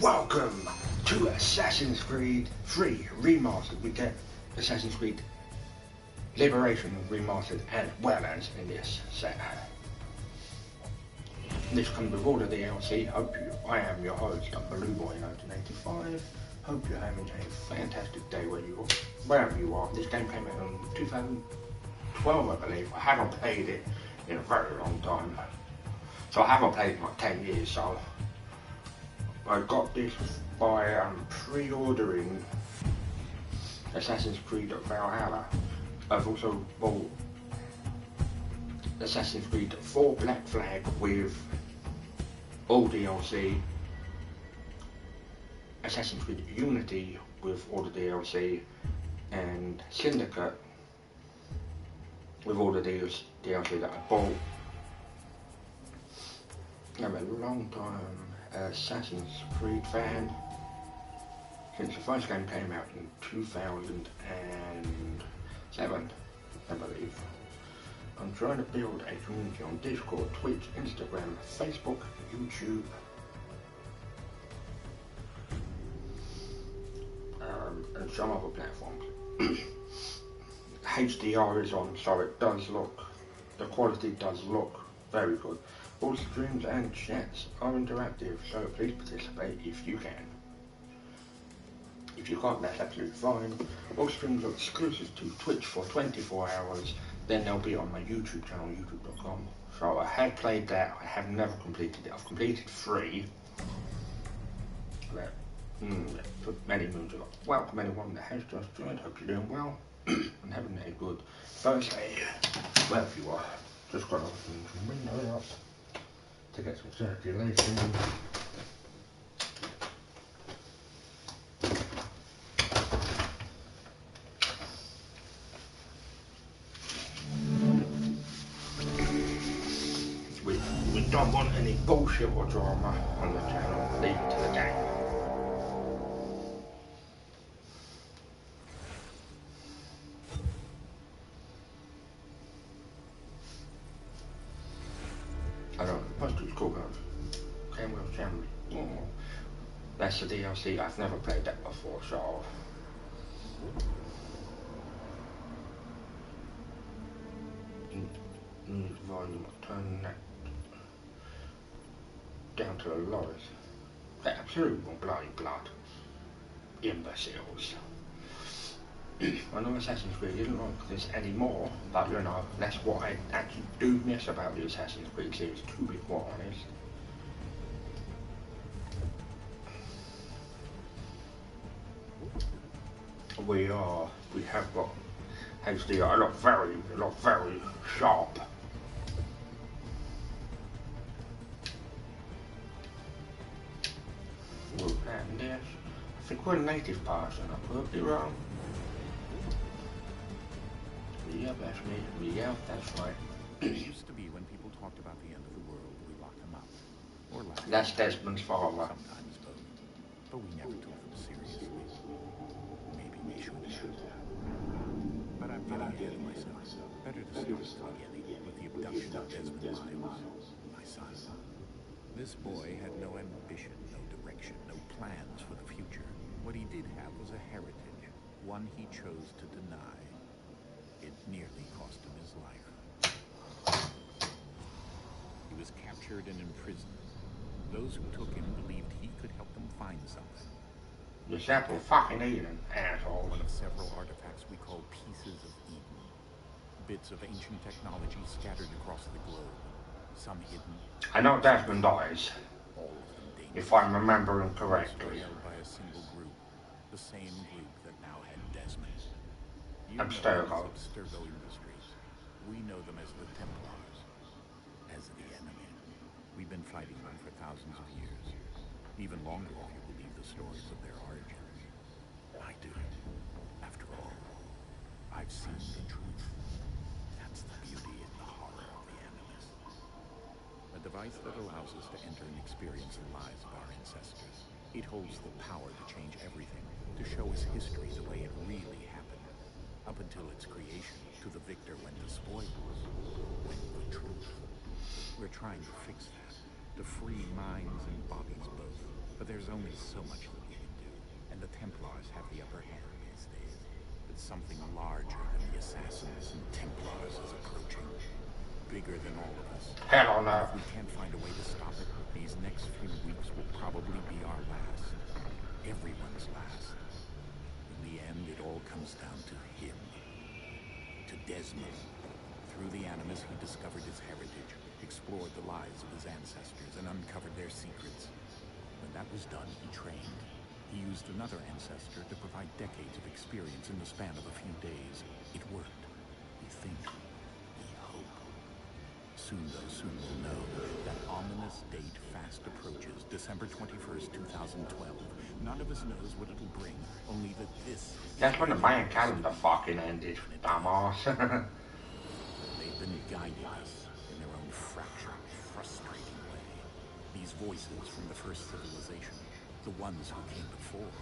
Welcome to Assassin's Creed 3 Remastered. We get Assassin's Creed Liberation Remastered as well as in this set. This comes with all the DLC. I am your host, BlueBoy1985. Hope you're having a fantastic day wherever you are. This game came out in 2012, I believe. I haven't played it in a very long time. So I haven't played it in like 10 years, so I got this by pre-ordering Assassin's Creed Valhalla. I've also bought Assassin's Creed 4 Black Flag with all DLC, Assassin's Creed Unity with all the DLC, and Syndicate with all the DLC that I bought. I'm a long time Assassin's Creed fan since the first game came out in 2007, I believe. I'm trying to build a community on Discord, Twitch, Instagram, Facebook, YouTube, and some other platforms. HDR is on, so the quality does look very good. All streams and chats are interactive, so please participate if you can. If you can't, that's absolutely fine. All streams are exclusive to Twitch for 24 hours. Then they'll be on my YouTube channel, youtube.com. So I have played that. I have never completed it. I've completed 3. For many moons ago. Welcome anyone that has just joined. Hope you're doing well and having a good Thursday. Wherever you are. Just got to open some windows up to get some circulation. We don't want any bullshit or drama on the channel leading to the game. I don't know, Postal School Guns. Camwell's Family. Oh, that's the DLC. I've never played that before, so music volume, turn that down to the lowest. That absolutely bloody blood. Imbeciles. I know Assassin's Creed isn't like this anymore, but you know, that's what I actually do miss about the Assassin's Creed series, to be quite honest. We have got HDR, a lot very sharp. And this, I think we're a native person, I could be wrong. Yeah, that's me. Yeah, that's right. It used to be when people talked about the end of the world, we locked them up. Or laughed. That's Desmond's father. Sometimes both. But we never took them seriously. Maybe we should have. But I'm getting ahead of myself. Better to start from the beginning with the abduction of Desmond Miles, my son. This boy had no ambition, no direction, no plans for the future. What he did have was a heritage, one he chose to deny. It nearly cost him his life. He was captured and imprisoned. Those who took him believed he could help them find something. The sample fucking Eden, asshole. One of several artifacts we call Pieces of Eden. Bits of ancient technology scattered across the globe. Some hidden. I know Desmond dies, All of them dangerous. if I'm remembering correctly. Held by a single group. The same group that now had Desmond. Abstergo. Abstergo Industries. We know them as the Templars, as the enemy. We've been fighting them for thousands of years, even longer if you believe the stories of their origins. I do. After all, I've seen the truth. That's the beauty and the horror of the Animus. A device that allows us to enter and experience the lives of our ancestors. It holds the power to change everything, to show us history the way it really happened. Up until its creation, to the victor went the spoils, went the truth. We're trying to fix that, to free minds and bodies both, But there's only so much that we can do, and the Templars have the upper hand these days. But something larger than the Assassins and Templars is approaching. Bigger than all of us. Hell no. If we can't find a way to stop it, these next few weeks will probably be our last. Everyone's last. In the end, it all comes down to him. To Desmond. Through the Animus, he discovered his heritage, explored the lives of his ancestors, and uncovered their secrets. When that was done, he trained. He used another ancestor to provide decades of experience in the span of a few days. It worked. We think. We hope. Soon we'll know. That ominous date fast approaches, December 21st, 2012. None of us knows what it'll bring, only that this... That's when the Mayan calendar fucking ended, dumbass. They've been guiding us in their own fractured, frustrating way. These voices from the first civilization, the ones who came before,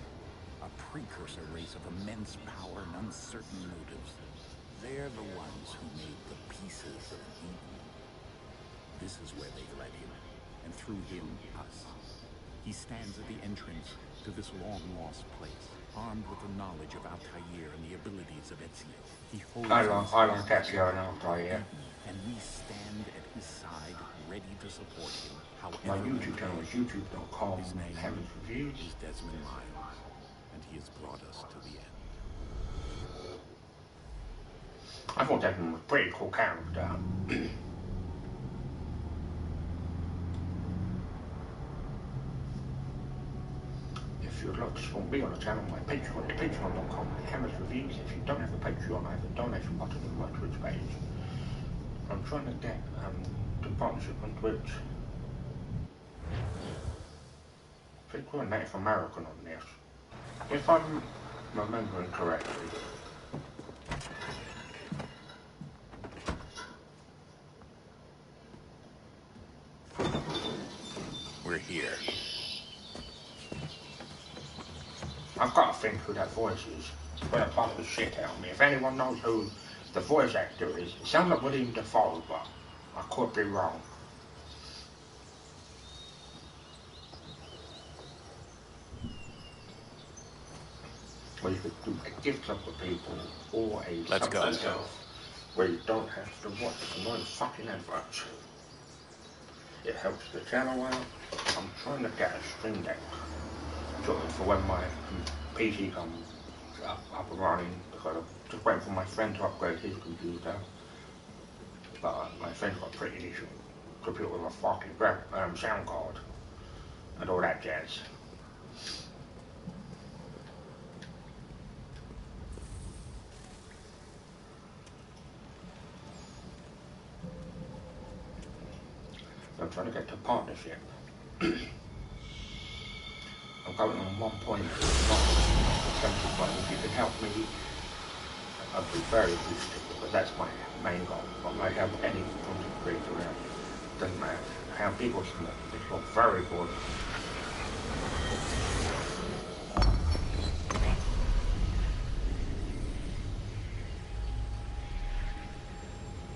a precursor race of immense power and uncertain motives. They're the ones who made the pieces of Eden. This is where they've led him, and through him, us. He stands at the entrance to this long-lost place, armed with the knowledge of Altair and the abilities of Ezio. He holds I like Ezio and Altair. And we stand at his side, ready to support him. My YouTube channel is youtube.com. His name Hammer's Reviews. is Desmond Miles, and he has brought us to the end. I thought Desmond was a pretty cool character. If you'd like to support me on the channel, my Patreon is patreon.com. Hammer's Reviews. If you don't have a Patreon, I have a donation button on my Twitch page. I'm trying to get the partnership on Twitch. I think we're Native American on this. If I'm remembering correctly. We're here. I've got to think who that voice is. It's going to pop the shit out of me. If anyone knows who the voice actor is, it sounds like William Dafoe, but I could be wrong. Where you could do a gift up for people or a Let's go. where you don't have to watch annoying fucking adverts. It helps the channel out. I'm trying to get a stream deck for when my PC comes up and running, because I'm just waiting for my friend to upgrade his computer. But my friend's got a pretty decent computer with a fucking sound card and all that jazz. So I'm trying to get to partnership. I'm going on 1.75. If you could help me, I'd be very appreciative, because that's my main goal. But I have any content creator out. Doesn't matter how people submit, it's all very good.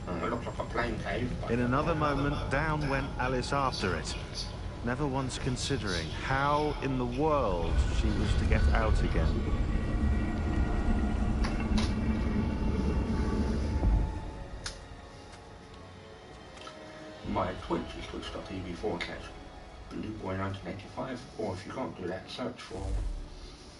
It looks like a plane cave. In another moment, down went Alice after it, never once considering how in the world she was to get out again. My Twitch is twitch.tv/BlueBoy1985, or if you can't do that, search for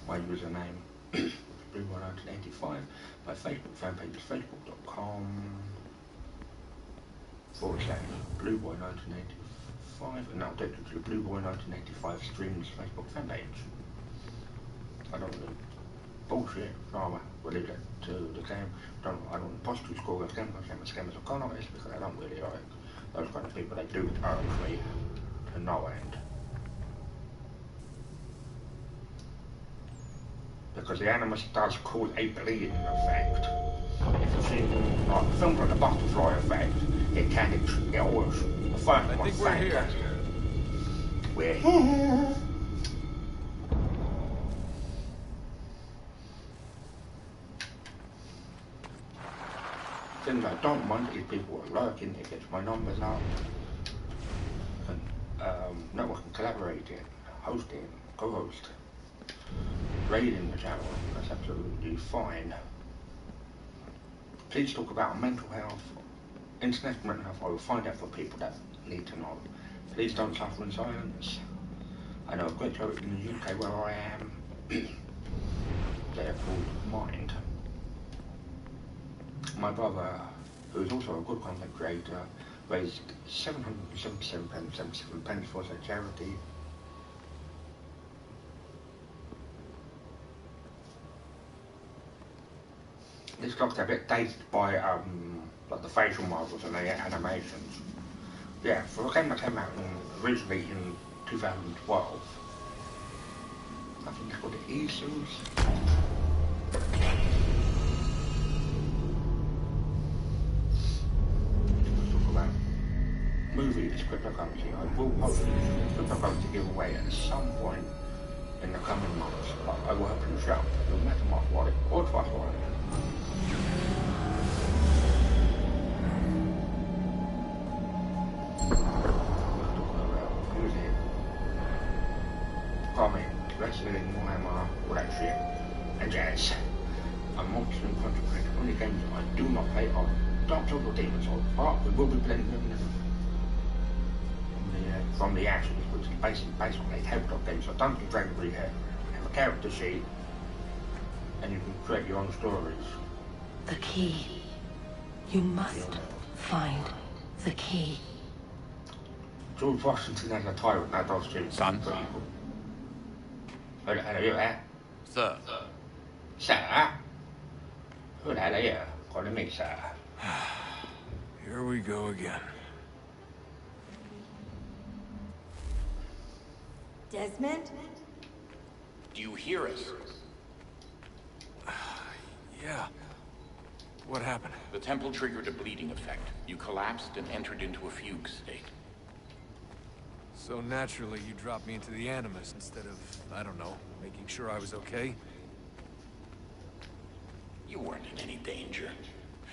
my username, BlueBoy1985. My Facebook fan page is facebook.com/BlueBoy1985, and that'll take you to the BlueBoy1985 streams Facebook fan page. I don't know bullshit, so we'll leave that to the game. I don't post to score with scammers or con artists, because I don't really like those kind of people. They do earn me to no end. Because the Animus does cause a bleeding effect. If you see like films like the butterfly effect, it can get worse. The first I one's think we're fantastic. here. We're here. Things I don't want is people are lurking, it gets my numbers up, and network and collaborating. hosting, co-host, raiding the channel. That's absolutely fine. Please talk about mental health, international mental health. I will find out for people that need to know. Please don't suffer in silence. I know a great charity in the UK where I am. They're called Mind. My brother, who is also a good content creator, raised £777.77 for their charity. This looks a bit dated by like the facial models and the animations. Yeah, for a game that came out originally in 2012. I think it's called the Easels. Movies, cryptocurrency. I will post cryptocurrency giveaway at some point in the coming months, but I will help you shop. No matter what it or Trust Wallet. Music, comic, wrestling, Warhammer, all that shit, and jazz. I'm mostly concentrated on the games I do not play on Dark Souls or Demon's Souls, but we will be playing them from the Ashes, which is basically based on a tabletop game. So Dungeons & Dragons, where you have a character sheet and you can create your own stories. The key. You must find the key. George Washington has a tyrant, that does too. Son? Hello there. Sir. Sir? Who the hell are you? Calling me sir. Here we go again. Desmond? Do you hear us? Yeah. What happened? The temple triggered a bleeding effect. You collapsed and entered into a fugue state. So naturally, you dropped me into the Animus instead of, I don't know, making sure I was okay? You weren't in any danger.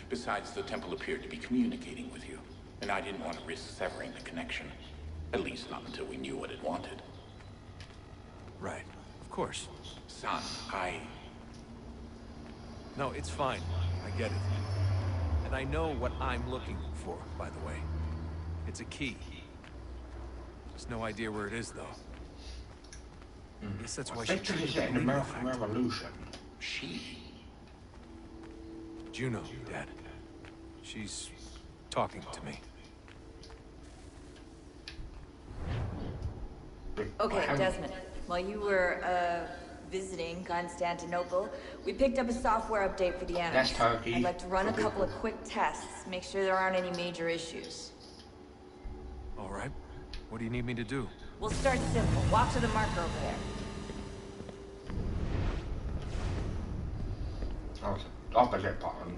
Besides, the temple appeared to be communicating with you, and I didn't want to risk severing the connection. At least not until we knew what it wanted. Right. Of course. Son, No, it's fine. I get it. And I know what I'm looking for, by the way. It's a key. Just no idea where it is, though. I guess that's why she triggered the in bleeding American effect. Revolution. She? Juno, Dad. She's talking to me. Okay, Desmond. While you were, visiting Constantinople, we picked up a software update for the Animus. That's Turkey. I'd like to run a couple of quick tests, make sure there aren't any major issues. All right. What do you need me to do? We'll start simple. Walk to the marker over there. Oh, it's the opposite button.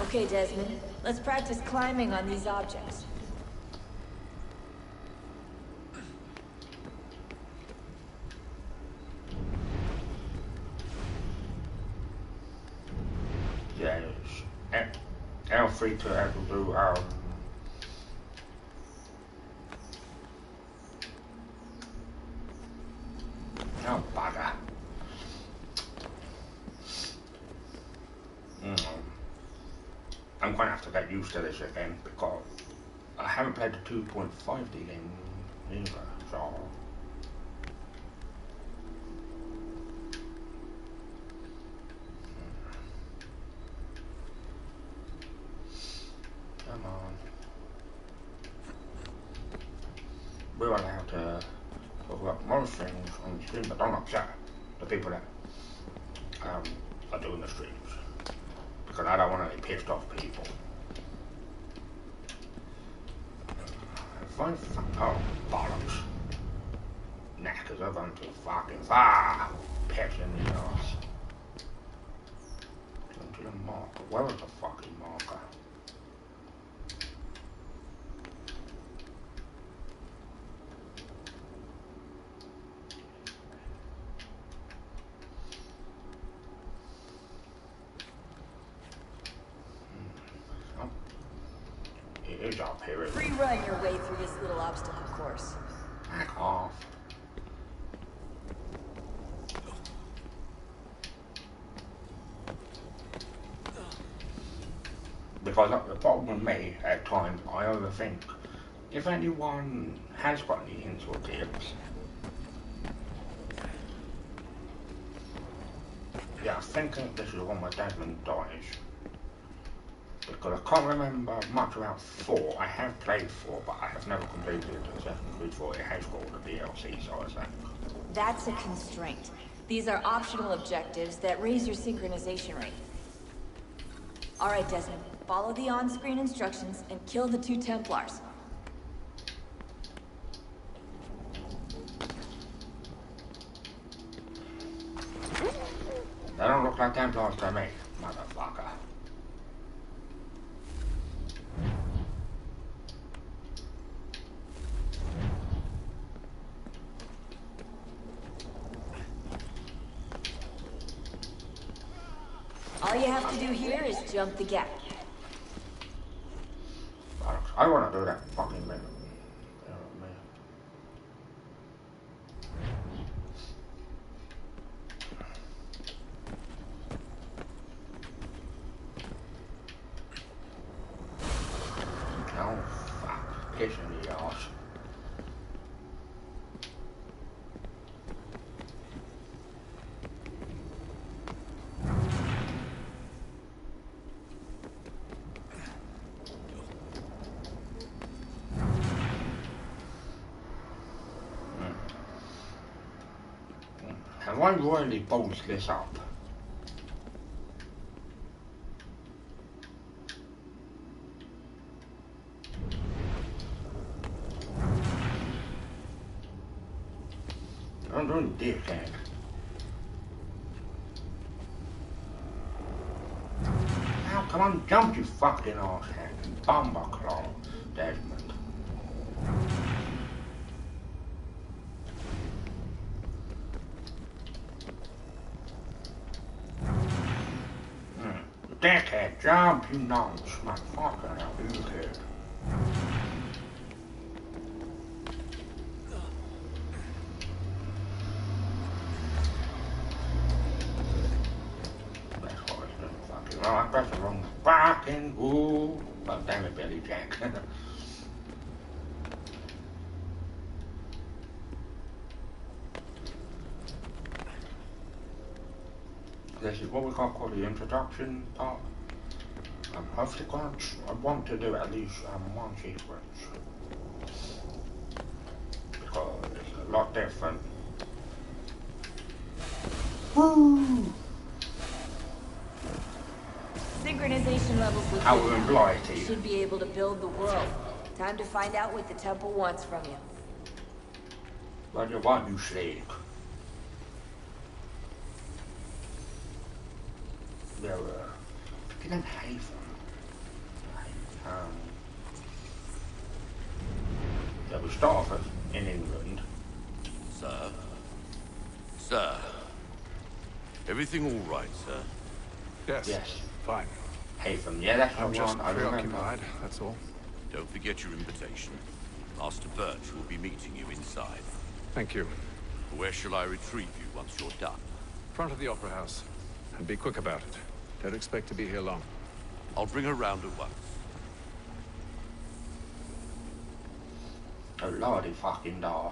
Okay, Desmond. Let's practice climbing on these objects. Yeah, it's L3 to able to do oh bugger. I'm going to have to get used to this again because I haven't played the 2.5D game either, so... Come on. We're allowed to talk about most things on the stream, but don't upset the people that are doing the streams. Because I don't want any pissed off people. Oh, bollocks. Nah, because I've gone too fucking far. Piss in the ass. Go to the marker. Where is the fucking marker? Here's our period. Free run your way through this little obstacle course. Back off. Because the problem with me, at times, I overthink. If anyone has got any hints or tips, yeah, I think this is when my Desmond dies. Because I can't remember much about 4. I have played 4, but I have never completed Assassin's Creed 4. It has got all the DLC, so I think. That's a constraint. These are optional objectives that raise your synchronization rate. Alright, Desmond. Follow the on-screen instructions and kill the 2 Templars. They don't look like Templars to me, motherfucker. All you have to do here is jump the gap. I want to do that fucking minute. Oh, fuck. Piss in the arse. Have I really bolted this up? I'm doing dickhead. Now come on, jump you fucking arsehead. Bumberclaw, Desmond. Dickhead, jump, you nonce, motherfucker, now you kid. That's what it's doing, fucking. Oh, I pressed the wrong fucking. Ooh. Oh, damn it, Billy Jack. This is what we call the introduction part. I want to do at least one sequence. Because it's a lot different. Woo! Synchronization levels look How good we're now. blighty. You should be able to build the world. Time to find out what the temple wants from you. What do you want, you snake? They're picking up hay from. They were started in England. Sir? Sir? Everything all right, sir? Yes. Yes. Fine. Haytham, yeah, that's the I'm just one I remember. preoccupied, that's all. Don't forget your invitation. Master Birch will be meeting you inside. Thank you. Where shall I retrieve you once you're done? Front of the Opera House. And be quick about it. Don't expect to be here long. I'll bring her round at once. Oh lordy fucking da.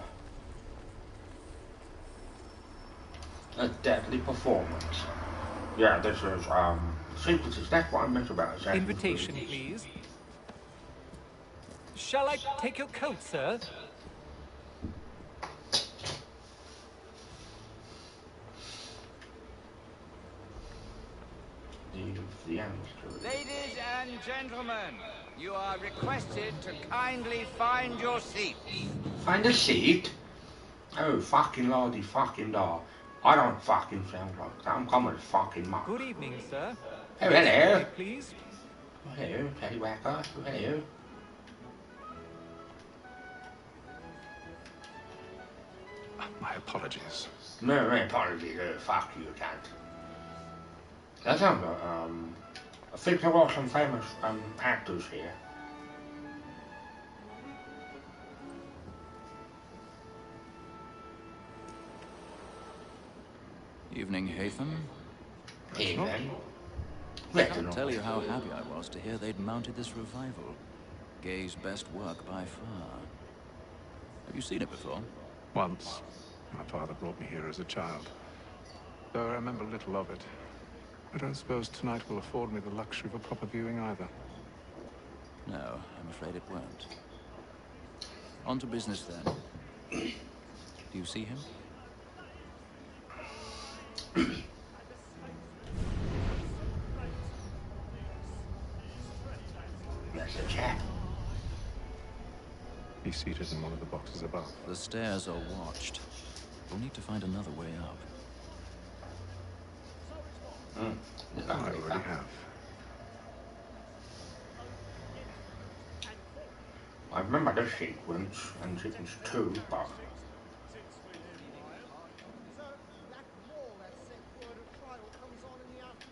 A deadly performance. Yeah, this is sequences, that's what I meant about Assassin's Invitation, Creed. please. Shall I take your coat, sir? The answer. Ladies and gentlemen, you are requested to kindly find your seats. Find a seat? Oh fucking lordy fucking da. I don't fucking sound like that. I'm coming to fucking muck. Good evening, sir. Oh, hello. Please. Hello, Teddywacker. Hello. My apologies. No, apologies. Fuck you, cunt. That sounds I think there were some famous actors here. Evening, Hatham. Evening. I can't tell you how happy I was to hear they'd mounted this revival. Gay's best work by far. Have you seen it before? Once. My father brought me here as a child. Though I remember little of it. I don't suppose tonight will afford me the luxury of a proper viewing either. No, I'm afraid it won't. On to business then. Do you see him? That's the chap. He's seated in one of the boxes above. The stairs are watched. We'll need to find another way up. I already have. I remember this sequence and sequence 2, but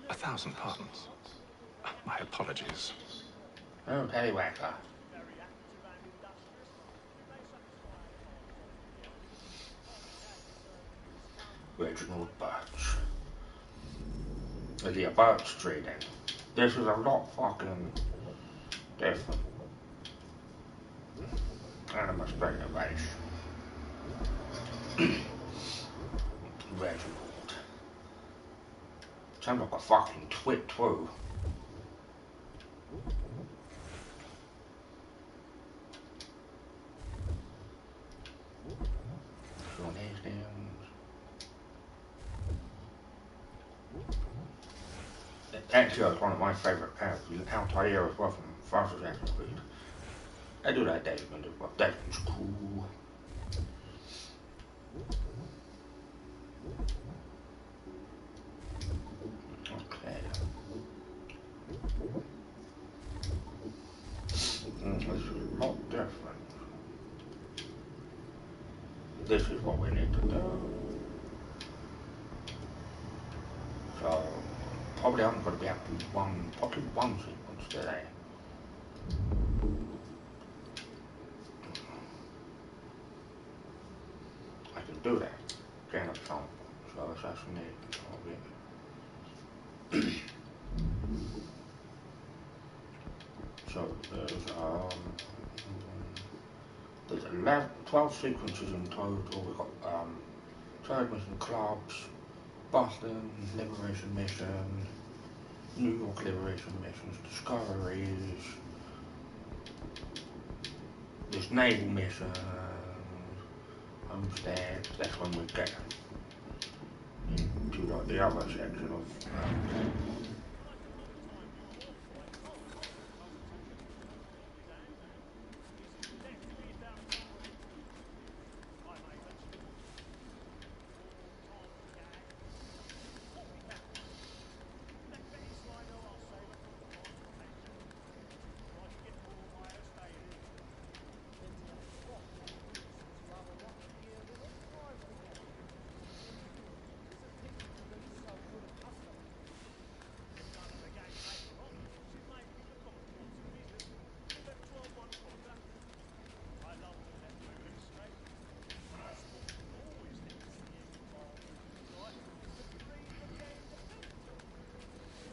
1,000 pardons. My apologies. oh, Tellywhacker. Reginald Birch. Is he a Birch tree then? This is a lot fucking different. And I'm a straight race. Reginald. Sounds like a fucking twit too. Sean Hastings. Actually, that's one of my favourite characters, Altair as well from Fast Assassin's Creed. I do like Desmond as well. Desmond's cool. Okay. This is a lot different. This is what we need to do. So, probably I'm going to be able to do probably one sequence today. I can do that. Gain a sample. So assassinate target. So there's 12 sequences in total. We've got third mission clubs, Boston Liberation Mission, New York Liberation Missions, discoveries, this naval mission, Homestead. That's when we get into like, the other section of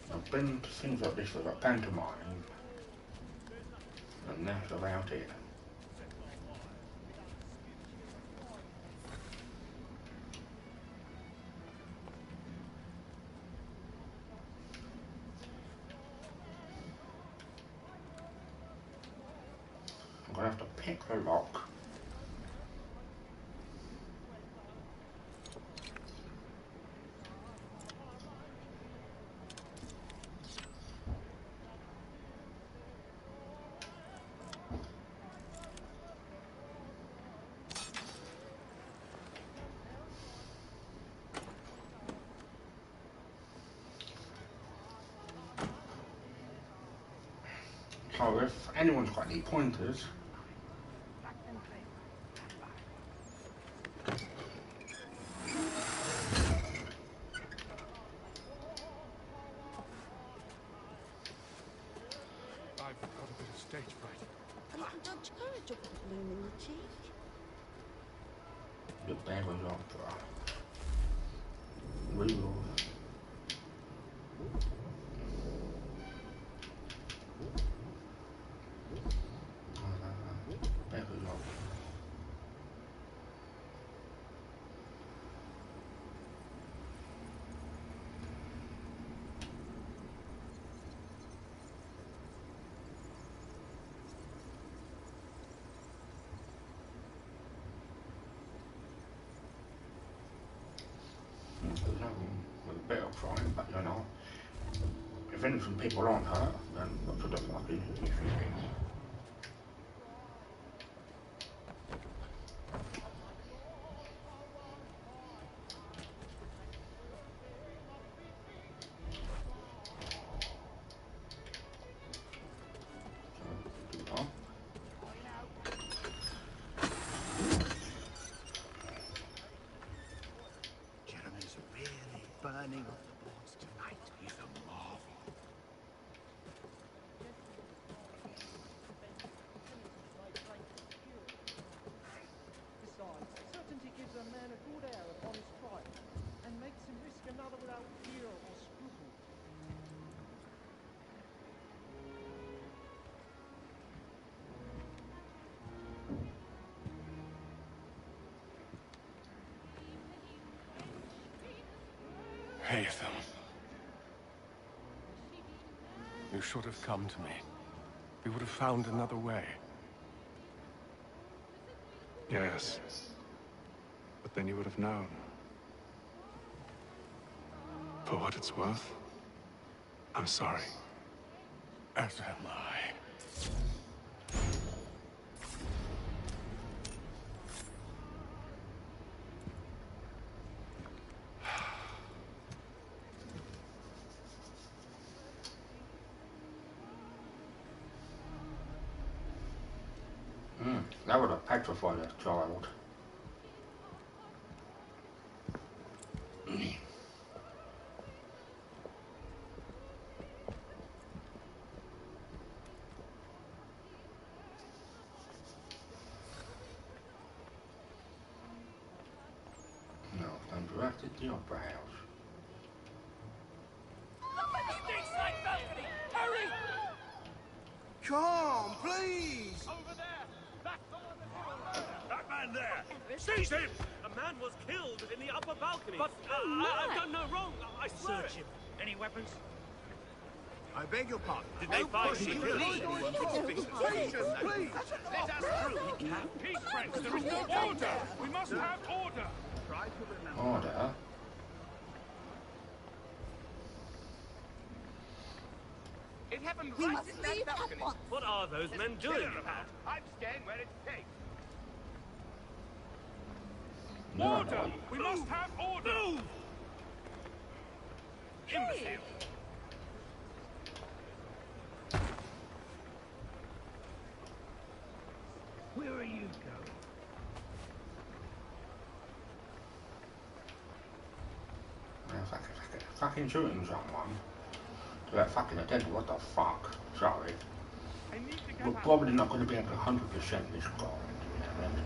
I've been to things like this like pantomime, and that's about it. I'm gonna have to pick the lock. So if anyone's got any pointers, I've got a bit of stage fright. A little Dutch courage up the bloom in the cheek. the bag was on for Reload. Better trying, but you know, if innocent people aren't hurt, then what should the fucking issue be? Jeremy's really burning off the boards tonight. He's a marvel. Besides, certainty gives a man a good air upon his trial, and makes him risk another without fear or scruple. Haytham. You should have come to me. We would have found another way. Yes. But then you would have known. For what it's worth, I'm sorry. As am I. That would have petrified a child. No, I'm directed to the opera house. Hurry! Come, please! Over there! That man there! Seize him! A man was killed in the upper balcony. But I've done no wrong. I swear Search him. Any weapons? I beg your pardon. Did they find Please, him? please. Let us through. He can't. Peace, friends. There is no order. We must have order. Try to remember. Order? It happened We right must in that leave at balcony. once. What are those men doing about? I'm staying where it's safe. Order! We must have order! Move! Imbecile! Where are you going? Fucking shooting someone. To that fucking attendant, what the fuck? Sorry. We're probably not going to be able to 100% this guy, to be honest.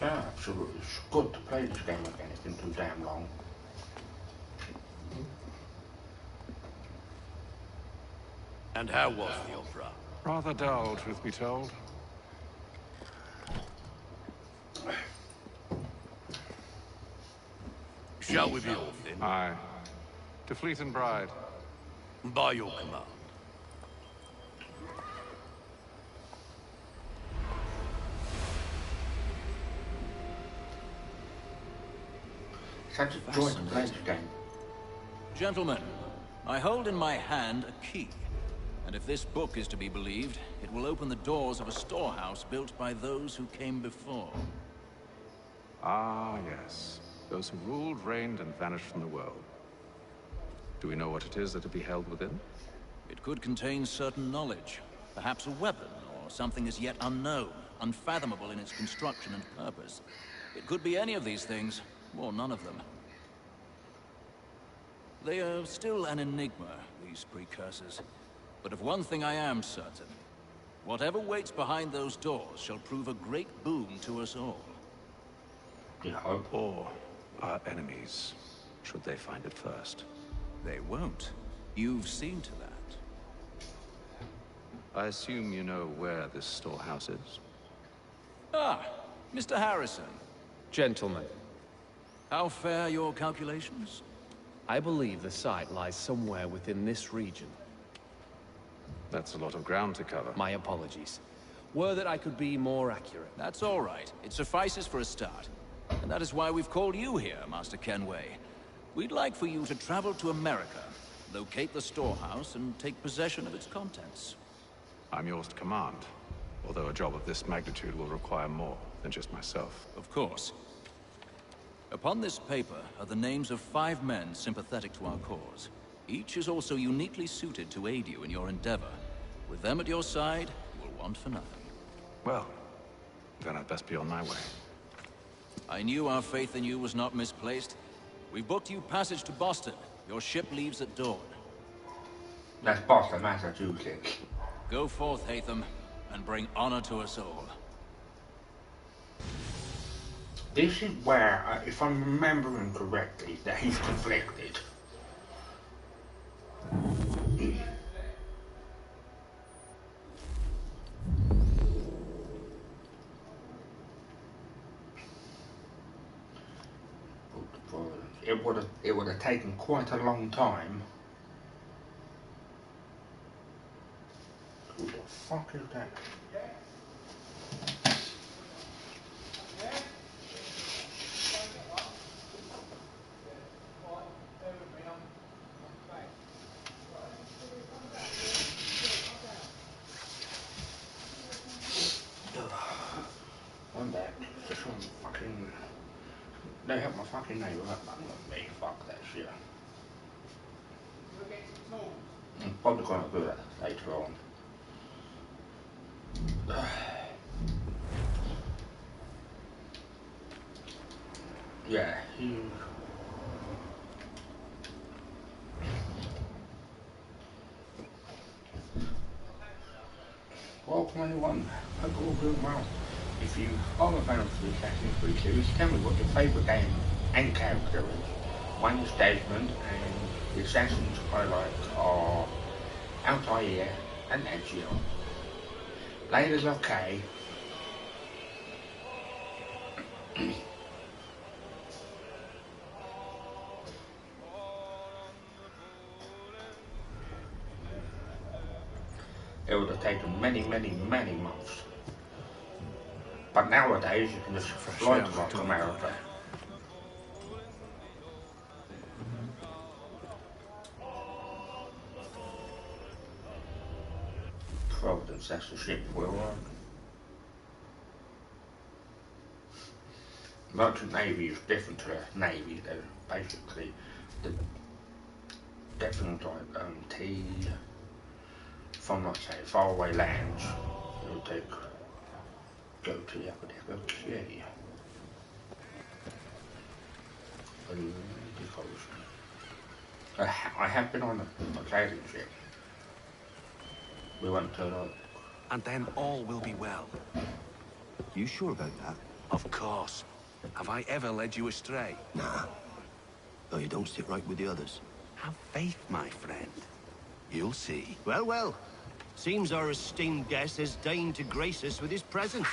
Yeah, absolutely. It's good to play this game again. It's been too damn long. And how was the opera? Rather dull, truth be told. Shall we be off then? Aye. To Fleet and Bride. By your command. Such a joy to play this game. Gentlemen, I hold in my hand a key. And if this book is to be believed, it will open the doors of a storehouse built by those who came before. Ah, yes. Those who ruled, reigned, and vanished from the world. Do we know what it is that to be held within? It could contain certain knowledge. Perhaps a weapon, or something as yet unknown, unfathomable in its construction and purpose. It could be any of these things, or none of them. They are still an enigma, these precursors. But of one thing I am certain. Whatever waits behind those doors shall prove a great boon to us all. Or our enemies, should they find it first. They won't. You've seen to that. I assume you know where this storehouse is? Ah, Mr. Harrison. Gentlemen. How fare your calculations? I believe the site lies somewhere within this region. That's a lot of ground to cover. My apologies. Were that I could be more accurate. That's all right. It suffices for a start. And that is why we've called you here, Master Kenway. We'd like for you to travel to America, locate the storehouse, and take possession of its contents. I'm yours to command, although a job of this magnitude will require more than just myself. Of course. Upon this paper are the names of 5 men sympathetic to our cause. Each is also uniquely suited to aid you in your endeavor. With them at your side, you will want for nothing. Well, then I'd best be on my way. I knew our faith in you was not misplaced. We booked you passage to Boston. Your ship leaves at dawn. That's Boston, Massachusetts. Go forth, Hatham, and bring honor to us all. This is where, if I'm remembering correctly, that he's conflicted. It would have taken quite a long time. Who the fuck is that? I'm back. Just one fucking... They help my fucking neighbour up on me. Fuck that shit. I'm probably gonna do that later on. Yeah, he... Welcome everyone, hope you're all doing well. If you are a fan of the Assassin's Creed series, tell me what your favourite game and character is. Mine is Desmond, and the Assassins I like are Altair and Ezio. Layla's okay. It would have taken many months. But nowadays you can just fly to like America. Providence, that's the ship we're on. Merchant Navy is different to a Navy. They're basically the different like T from let's say faraway lands. You'll take go to the upper deck. Okay. I have been on a sailing ship. We went to And then all will be well. You sure about that? Of course. Have I ever led you astray? Nah. Though you don't sit right with the others. Have faith, my friend. You'll see. Well, well. Seems our esteemed guest has deigned to grace us with his presence.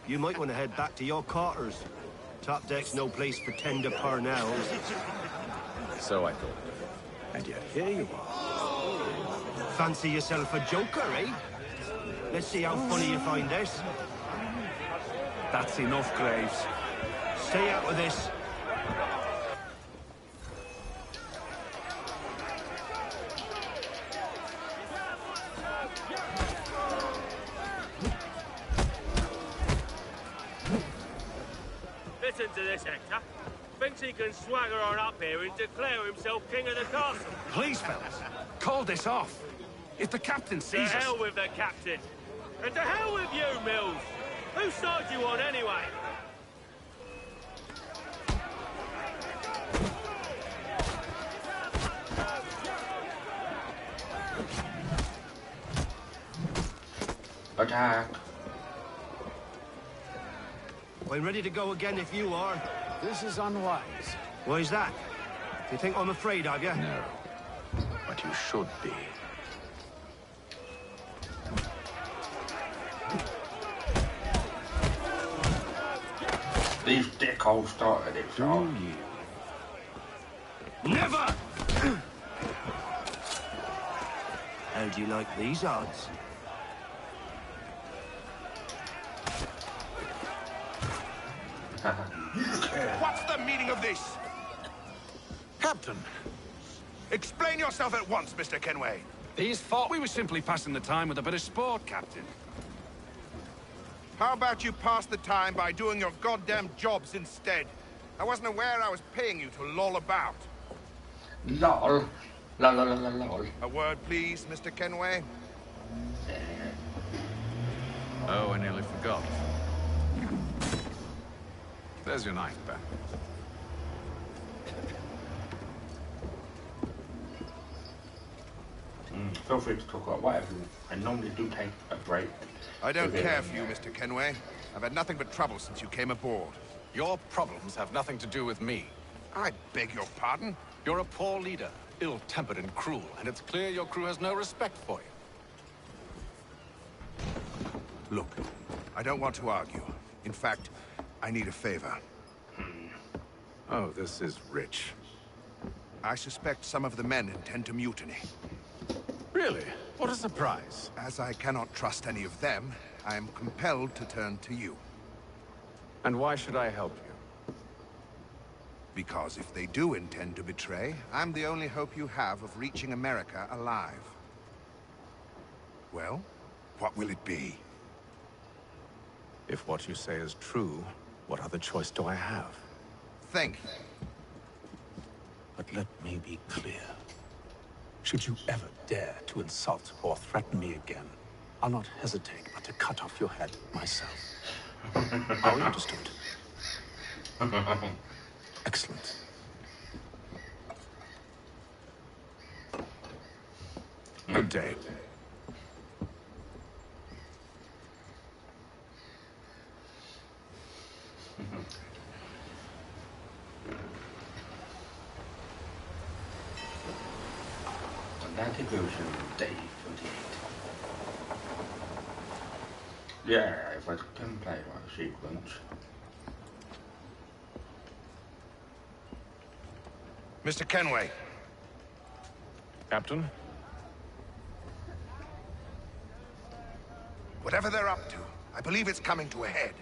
You might want to head back to your quarters. Top deck's no place for tender parnells. So I thought. And yet here you are. Fancy yourself a joker, eh? Let's see how funny you find this. That's enough, Graves. Stay out of this. Listen to this, Hector. Thinks he can swagger on up here and declare himself king of the castle. Please, fellas, call this off. If the captain sees us... To hell with the captain. And to hell with you, Mills. Whose side you on, anyway? attack. I'm ready to go again if you are. This is unwise. Why is that? Do you think I'm afraid of you? No. But you should be. These dickholes started it, so. Never! How do you like these odds? What's the meaning of this? Captain! Explain yourself at once, Mr. Kenway. These thought we were simply passing the time with a bit of sport, Captain. How about you pass the time by doing your goddamn jobs instead? I wasn't aware I was paying you to loll about. Lol. Lol, lol, lol, lol. A word, please, Mr. Kenway. Oh, I nearly forgot. There's your knife, Ben. Feel free to talk about whatever. I normally do take a break. I don't care for you, Mr. Kenway. I've had nothing but trouble since you came aboard. Your problems have nothing to do with me. I beg your pardon? You're a poor leader, ill-tempered and cruel, and it's clear your crew has no respect for you. Look, I don't want to argue. In fact, I need a favor. Oh, this is rich. I suspect some of the men intend to mutiny. Really? What a surprise. As I cannot trust any of them, I am compelled to turn to you. And why should I help you? Because if they do intend to betray, I'm the only hope you have of reaching America alive. Well, what will it be? If what you say is true, what other choice do I have? Think. But let me be clear. Should you ever dare to insult or threaten me again, I'll not hesitate but to cut off your head myself. Are we understood? Excellent. Good day. Atlantic Ocean, day 28. Yeah, if I can play my sequence. Mr. Kenway. Captain? Whatever they're up to, I believe it's coming to a head.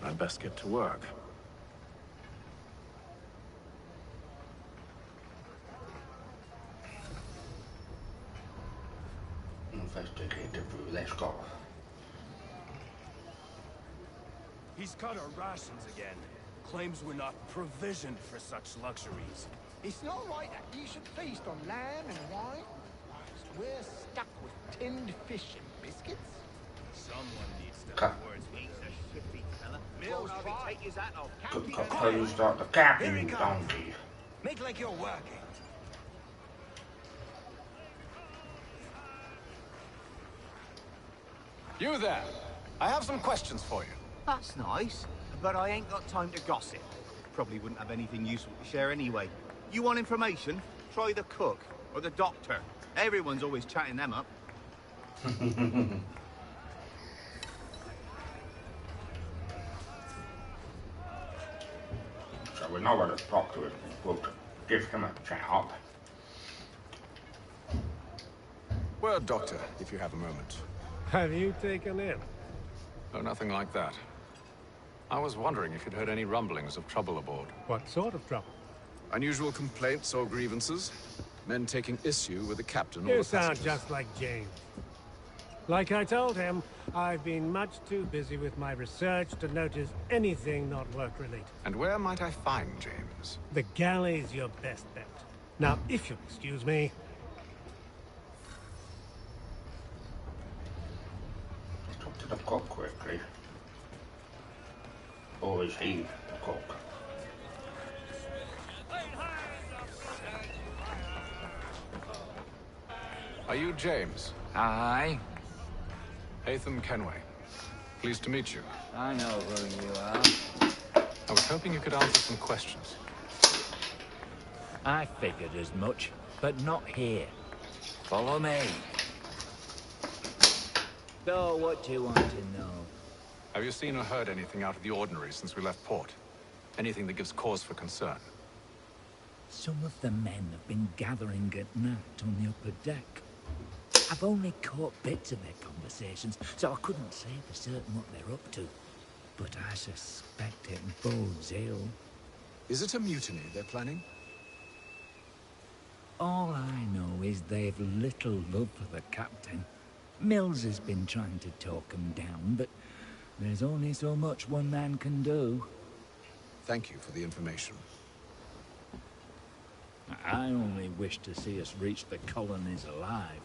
I'd best get to work. Investigative, let's go. He's cut our rations again. Claims we're not provisioned for such luxuries. It's not right that you should feast on lamb and wine. whilst we're stuck with tinned fish and biscuits. Someone needs to Cut. words. He's a shifty fella. Mills, take his hat off. Closed out the cabin donkey. Make like you're working. You there! I have some questions for you. That's nice, but I ain't got time to gossip. Probably wouldn't have anything useful to share anyway. You want information? Try the cook or the doctor. Everyone's always chatting them up. So we know what to talk to him. We'll give him a chat. Word, Doctor, if you have a moment. Have you taken in? Oh, nothing like that. I was wondering if you'd heard any rumblings of trouble aboard. What sort of trouble? Unusual complaints or grievances? Men taking issue with the captain or You the sound passengers? just like James. Like I told him, I've been much too busy with my research to notice anything not work-related. And where might I find James? The galley's your best bet. Now, if you'll excuse me... Talk to the cook quickly. Or is he the cook? Are you James? Aye. Hatham Kenway. Pleased to meet you. I know who you are. I was hoping you could answer some questions. I figured as much, but not here. Follow me. So, what do you want to know? Have you seen or heard anything out of the ordinary since we left port? Anything that gives cause for concern? Some of the men have been gathering at night on the upper deck. I've only caught bits of their conversations, so I couldn't say for certain what they're up to. But I suspect it bodes ill. Is it a mutiny they're planning? All I know is they've little love for the captain. Mills has been trying to talk him down, but there's only so much one man can do. Thank you for the information. I only wish to see us reach the colonies alive.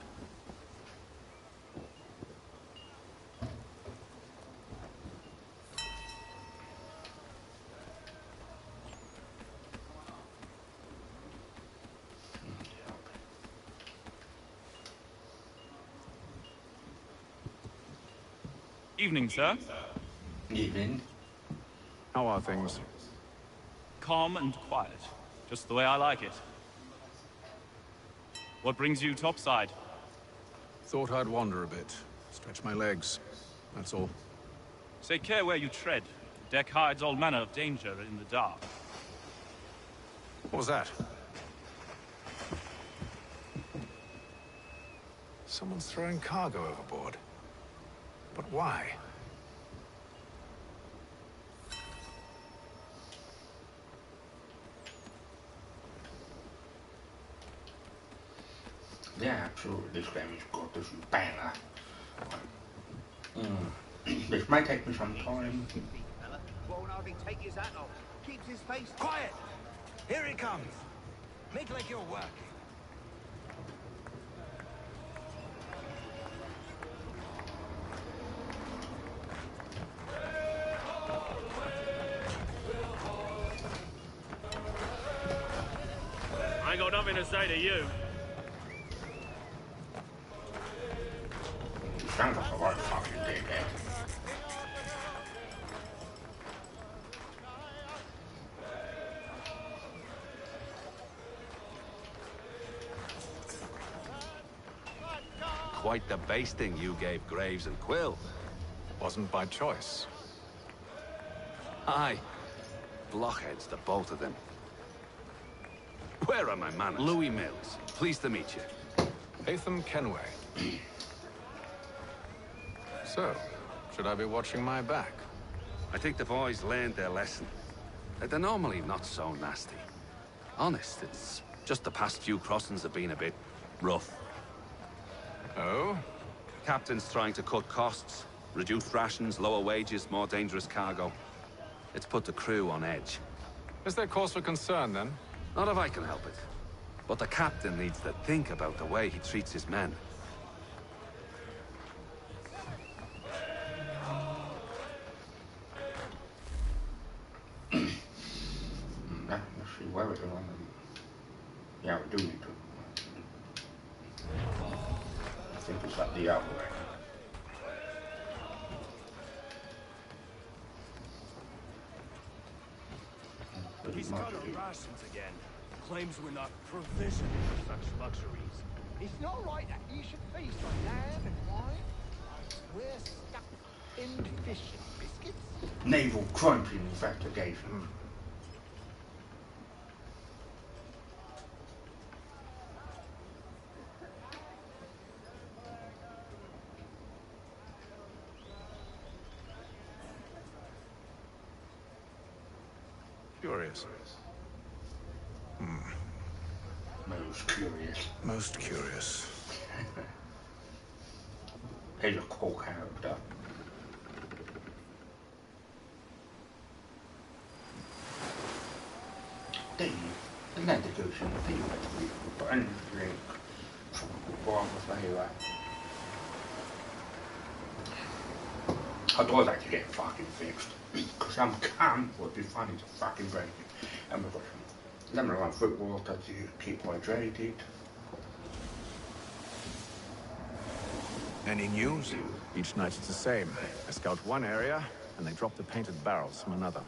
Evening, sir. Evening. How are things? Calm and quiet. Just the way I like it. What brings you topside? Thought I'd wander a bit. Stretch my legs. That's all. Take care where you tread. The deck hides all manner of danger in the dark. What was that? Someone's throwing cargo overboard. But why? Yeah, absolutely. This game has got this banner. This may take me some time. Won't hardly take his hat off. Keeps his face quiet. Here he comes. Make like you're working. I ain't got nothing to say to you. Sounds like a lot of fucking dick there. Quite the basting you gave Graves and Quill. Wasn't by choice. Aye. Blockheads, the both of them. Where are my manners? Louis Mills. Pleased to meet you. Hatham Kenway. So, should I be watching my back? I think the boys learned their lesson. They're normally not so nasty. Honest, it's just the past few crossings have been a bit rough. Oh? Captain's trying to cut costs, reduce rations, lower wages, more dangerous cargo. It's put the crew on edge. Is there cause for concern, then? Not if I can help it. But the captain needs to think about the way he treats his men. Let's see where we're going. Yeah, we do need to. I think it's up the other way. He's got our rations again. Claims we're not provisioned for such luxuries. It's not right that you should feast on lamb and wine. We're stuck in fish and biscuits. Naval crunching investigation. Curious. Most curious. Most curious. Here's a cool character. Dave, the navigation field and drink tropical flavor. I thought that to get fucking fixed. Because I'm calm would be funny to fucking break it. And we've got some lemon lime fruit water to keep hydrated. Any news? Each night it's the same. I scout one area, and they drop the painted barrels from another.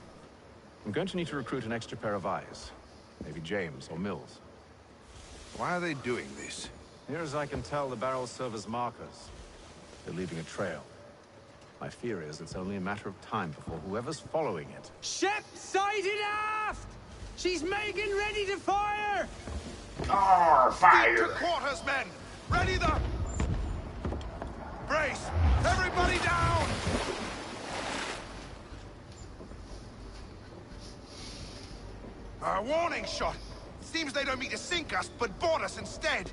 I'm going to need to recruit an extra pair of eyes. Maybe James or Mills. Why are they doing this? Near as I can tell, the barrels serve as markers. They're leaving a trail. My fear is it's only a matter of time before whoever's following it... Ship sighted aft! She's making ready to fire! Oh, fire! Keep to quarters, men! Ready the... Brace! Everybody down! A warning shot! Seems they don't mean to sink us, but board us instead!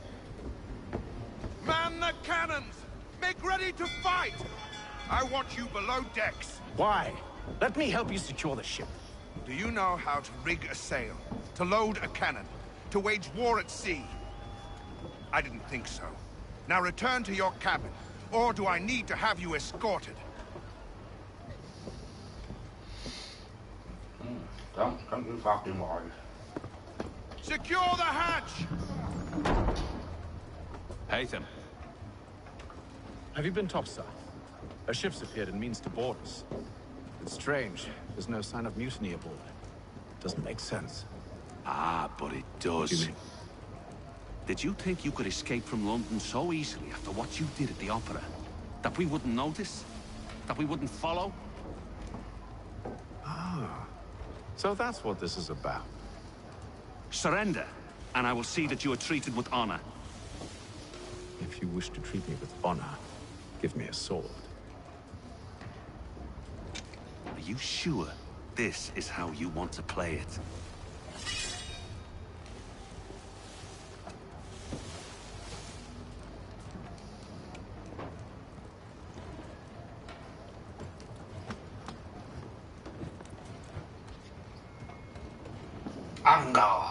Man the cannons! Make ready to fight! I want you below decks. Why? Let me help you secure the ship. Do you know how to rig a sail? To load a cannon? To wage war at sea? I didn't think so. Now return to your cabin. Or do I need to have you escorted? Don't you fucking worry. Secure the hatch! Haytham. Have you been topside? A ship's appeared and means to board us. It's strange. There's no sign of mutiny aboard. Doesn't make sense. Ah, but it does. What do you mean? Did you think you could escape from London so easily after what you did at the opera? That we wouldn't notice? That we wouldn't follow? Ah. So that's what this is about. Surrender, and I will see that you are treated with honor. If you wish to treat me with honor, give me a sword. Are you sure this is how you want to play it? Anger.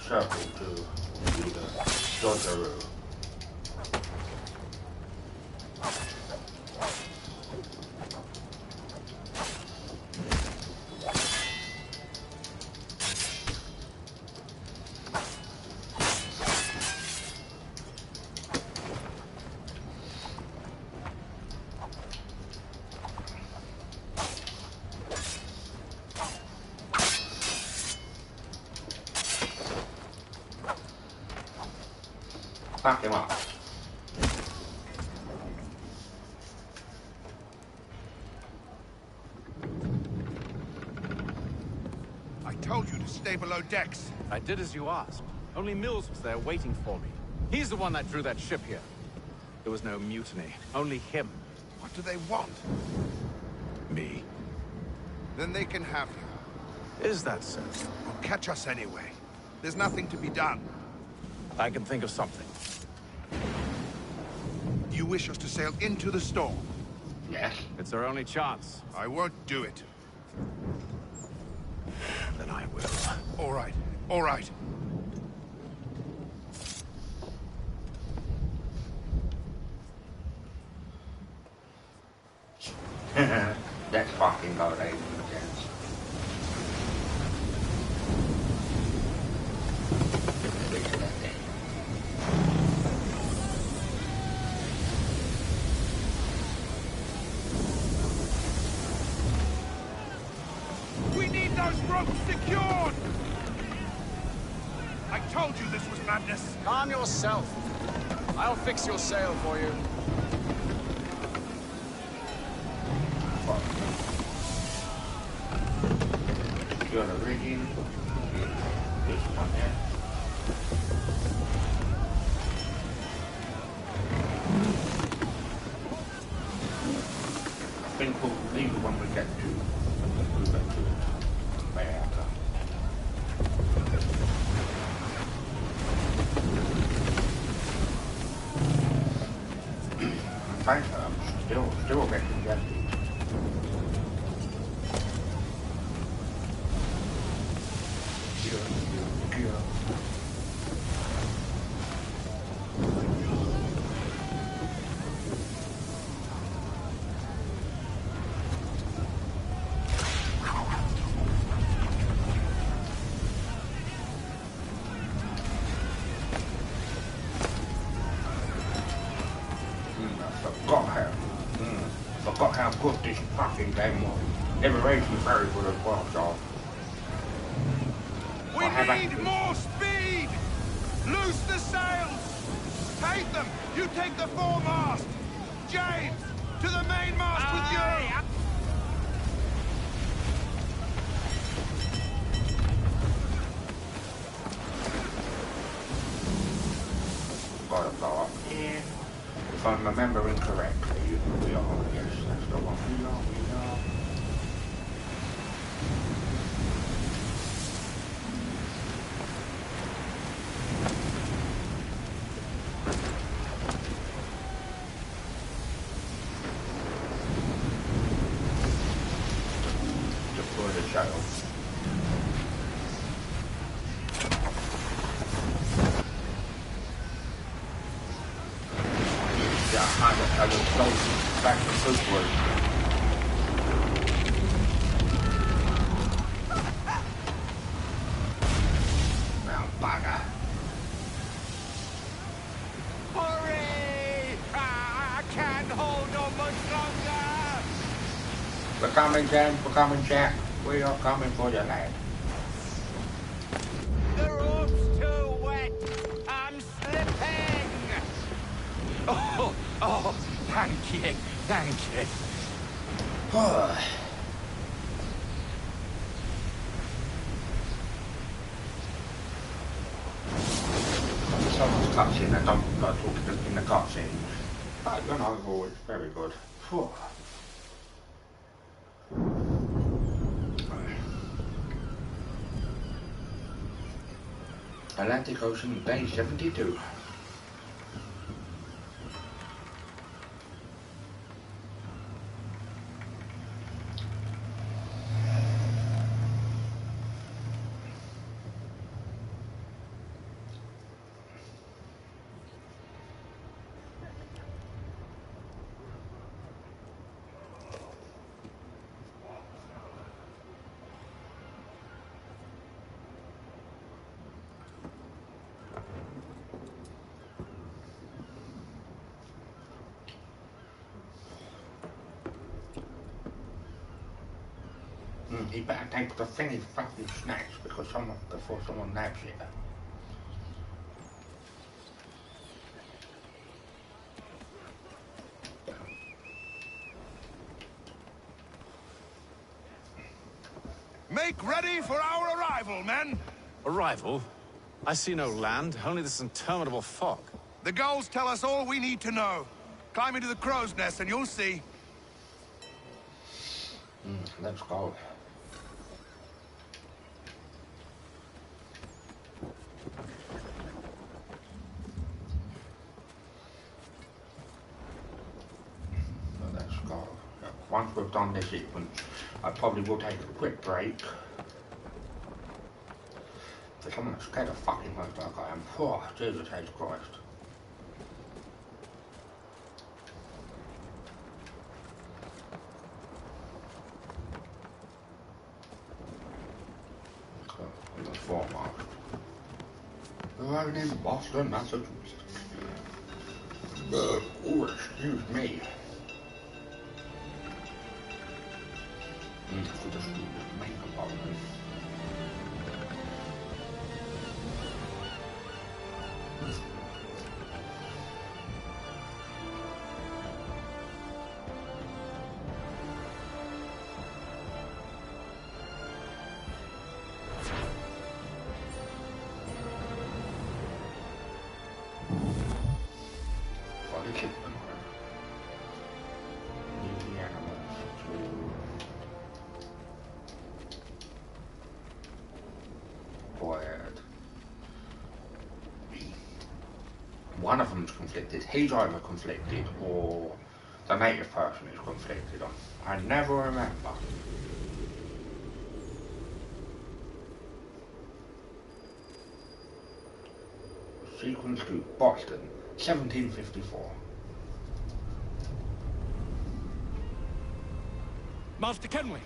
Circle to do the dodgeroo. Fuck him up. I told you to stay below decks. I did as you asked. Only Mills was there waiting for me. He's the one that drew that ship here. There was no mutiny. Only him. What do they want? Me. Then they can have you. Is that so? Well, catch us anyway. There's nothing to be done. I can think of something. You wish us to sail into the storm? Yes. It's our only chance. I won't do it. Then I will. All right. All right. Let's fucking go, ladies and gents. We need those ropes secured! I told you this was madness. Calm yourself. I'll fix your sail for you. Secure the rigging. This one here. I think we'll leave it when we get to move back to it. Back. I'm still getting that. Forgot how good this fucking game was. Everything's very good as well, so. We need more speed! Loose the sails! Take them! You take the foremast! James! To the mainmast with you! Gotta go up here. If I'm remembering correctly, we are. Yes, that's the one. We are. Deploy the shuttle. I will go back to Footwood. Now, bugger. Hurry! I can't hold on much longer! We're coming, James. We're coming, Jack. We are coming for you, lad. The rope's too wet! I'm slipping! Oh, thank you. Someone's cutscene. I don't talk in the cutscene. But, you know, it's very good. Atlantic Ocean, day 72. He better take the thingy fucking snacks before someone naps it. Make ready for our arrival, men! Arrival? I see no land, only this interminable fog. The gulls tell us all we need to know. Climb into the crow's nest and you'll see. Let's go. Let's go. Once we've done this sequence, I probably will take a quick break. For someone that's scared of fucking hurt like I am. Oh, Jesus H. Christ. The foremost. Arriving in Boston, Massachusetts. Oh, excuse me. For the school makeup on me. One of them's conflicted. He's either conflicted or the native person is conflicted on. I never remember. sequence to Boston, 1754. Master Kenway!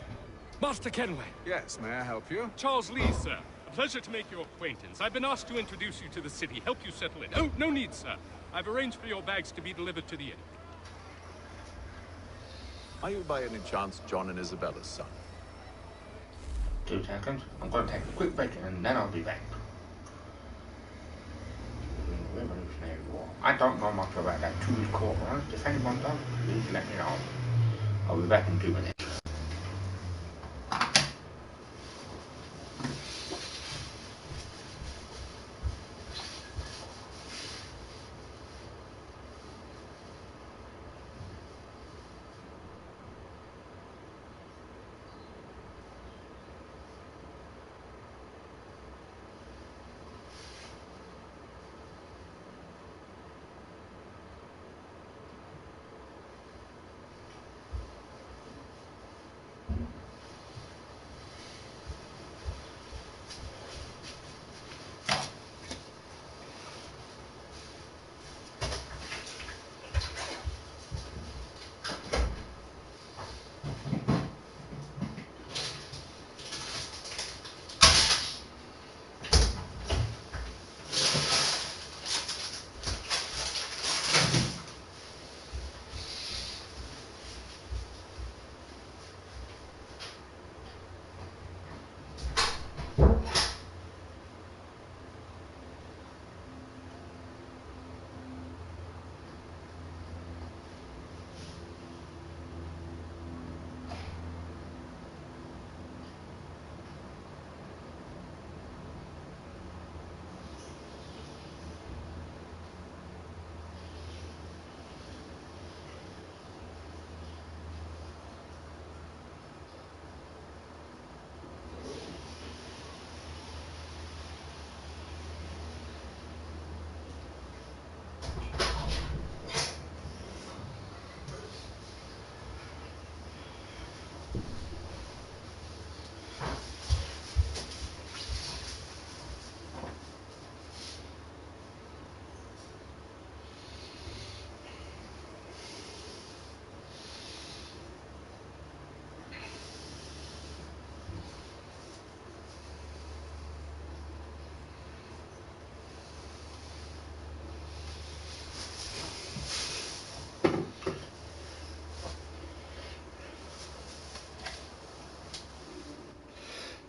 Master Kenway! Yes, may I help you? Charles Lee, sir. A pleasure to make your acquaintance. I've been asked to introduce you to the city, help you settle in. Oh, no need, sir. I've arranged for your bags to be delivered to the inn. Are you by any chance John and Isabella's son? 2 seconds. I'm going to take a quick break and then I'll be back. Revolutionary War. I don't know much about that 2-week war. If anyone does, please let me know. I'll be back in 2 minutes.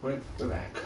We're back.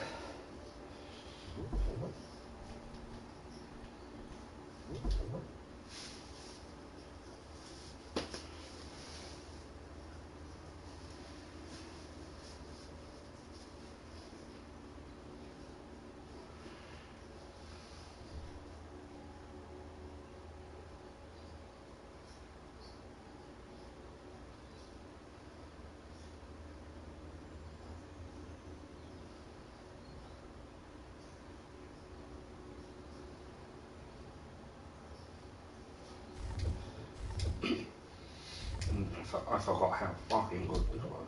I forgot how fucking good this was.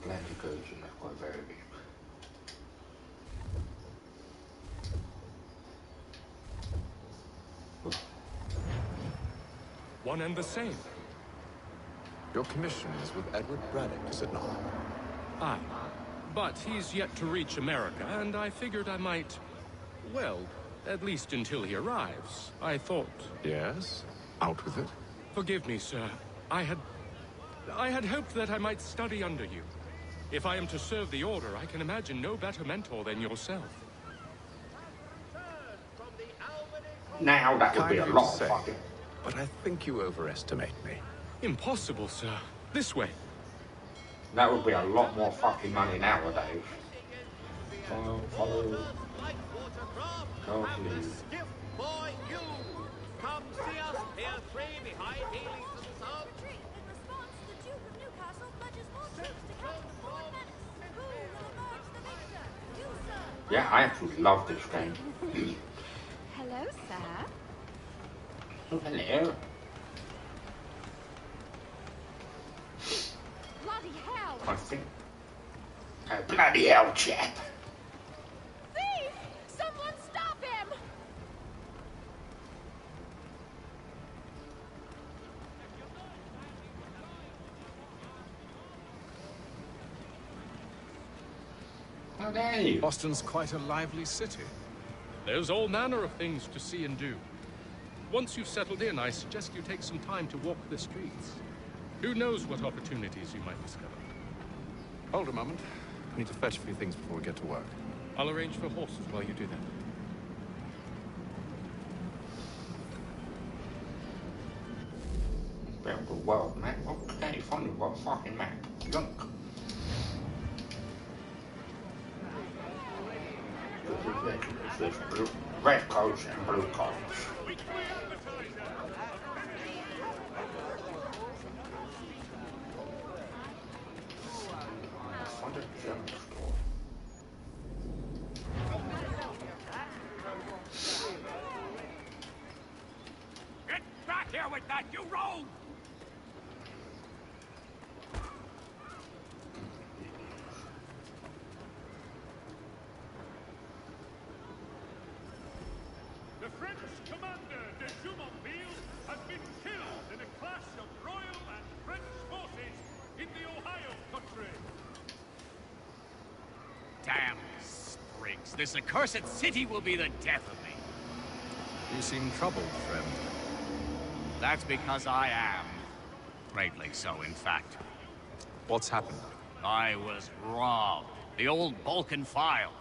Atlantic Ocean, that's quite very big. One and the same. Your commission is with Edward Braddock, is it not? Aye. But he's yet to reach America, and I figured I might... Well, at least until he arrives, I thought... Yes? Out with it. Forgive me, sir. I had hoped that I might study under you. If I am to serve the Order, I can imagine no better mentor than yourself. Now that would be a lot of fucking... But I think you overestimate me. Impossible, sir. This way. That would be a lot more fucking money nowadays. Follow. Go please. Come see us, Pier 3 behind Healy's and Sons. In response, the Duke of Newcastle pledges more troops to counter the foreign menace. Who will emerge the victor? You, sir. Yeah, I actually love this game. Hello, sir. Oh, hello. Bloody hell! I think... bloody hell, chap. Thief! How dare you? Boston's quite a lively city. There's all manner of things to see and do. Once you've settled in, I suggest you take some time to walk the streets. Who knows what opportunities you might discover. Hold a moment. I need to fetch a few things before we get to work. I'll arrange for horses while you do that. Build the world map. Okay, fine, you've got a fucking map. Look. There's blue, red coats and blue coats. Find a general store. Get back here with that, you rogue! The French commander de Jumonville has been killed in a clash of Royal and French forces in the Ohio country. Damn sprigs. This accursed city will be the death of me. You seem troubled, friend. That's because I am. Greatly so, in fact. What's happened? I was robbed. The old Balkan file.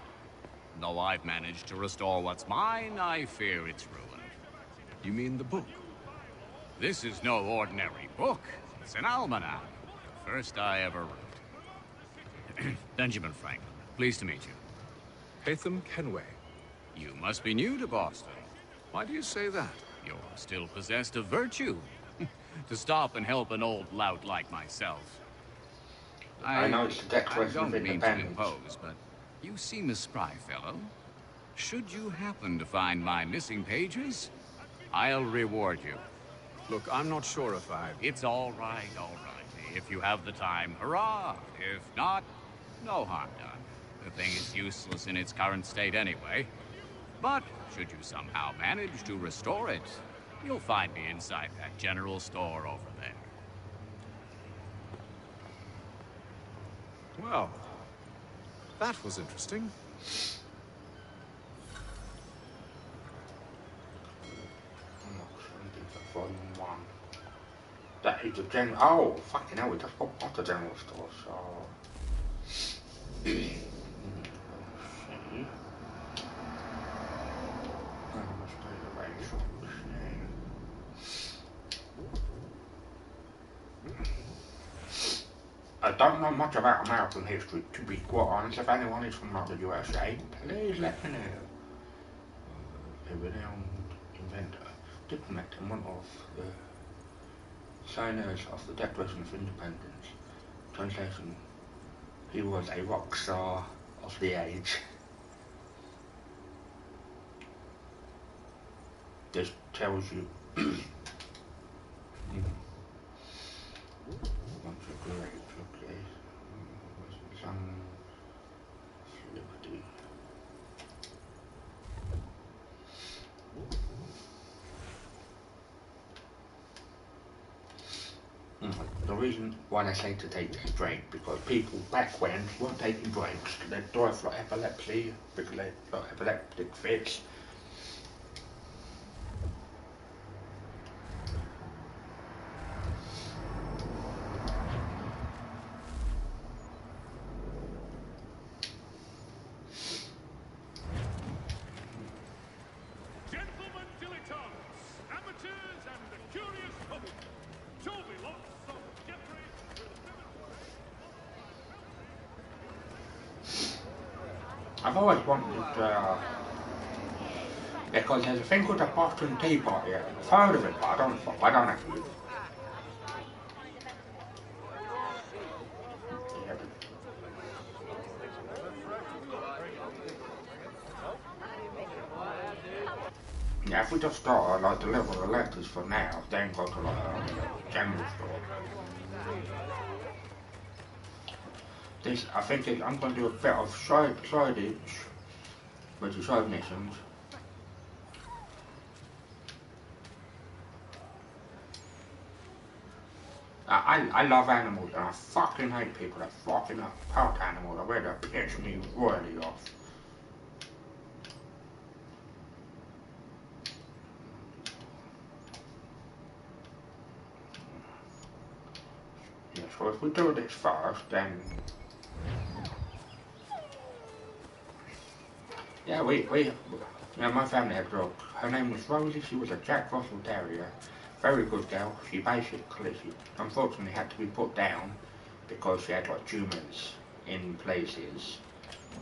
Though I've managed to restore what's mine, I fear it's ruined. You mean the book? This is no ordinary book. It's an almanac. The first I ever wrote. Benjamin Franklin, pleased to meet you. Haytham Kenway. You must be new to Boston. Why do you say that? You're still possessed of virtue. To stop and help an old lout like myself. I know it's the Declaration of don't mean to Independence. impose, but you seem a spry fellow. Should you happen to find my missing pages, I'll reward you. Look, I'm not sure if I... It's all right, all right. If you have the time, hurrah! If not, no harm done. The thing is useless in its current state anyway. But should you somehow manage to restore it, you'll find me inside that general store over there. Well, that was interesting. Volume 1. That is the general. Oh, fucking hell, we just got off the general store, so. Let's see. I don't know much about American history, to be quite honest. If anyone is from like the USA, please let me know. A renowned inventor, diplomat, and one of the signers of the Declaration of Independence. Translation: he was a rock star of the age. This tells you bunch of grapes, okay. Some liberty. The reason why they say to take a break, because people back when weren't taking breaks, they'd die from epilepsy, because they got epileptic fits. Gentlemen dilettantes, amateurs and the curious public, Toby lots of Jeffrey I've always wanted, because there's a thing called a Boston Tea Party. I've heard of it, but I don't actually. Yeah, if we just start like deliver the letters for now, then go to like a general store. This, I think I'm going to do a bit of sidage, which is side missions. I I love animals and I fucking hate people that fucking hurt animals. I really piss me royally off. Yeah, so if we do this first, then yeah, my family had a dog. Her name was Rosie. She was a Jack Russell Terrier. Very good girl. She unfortunately had to be put down because she had like tumours in places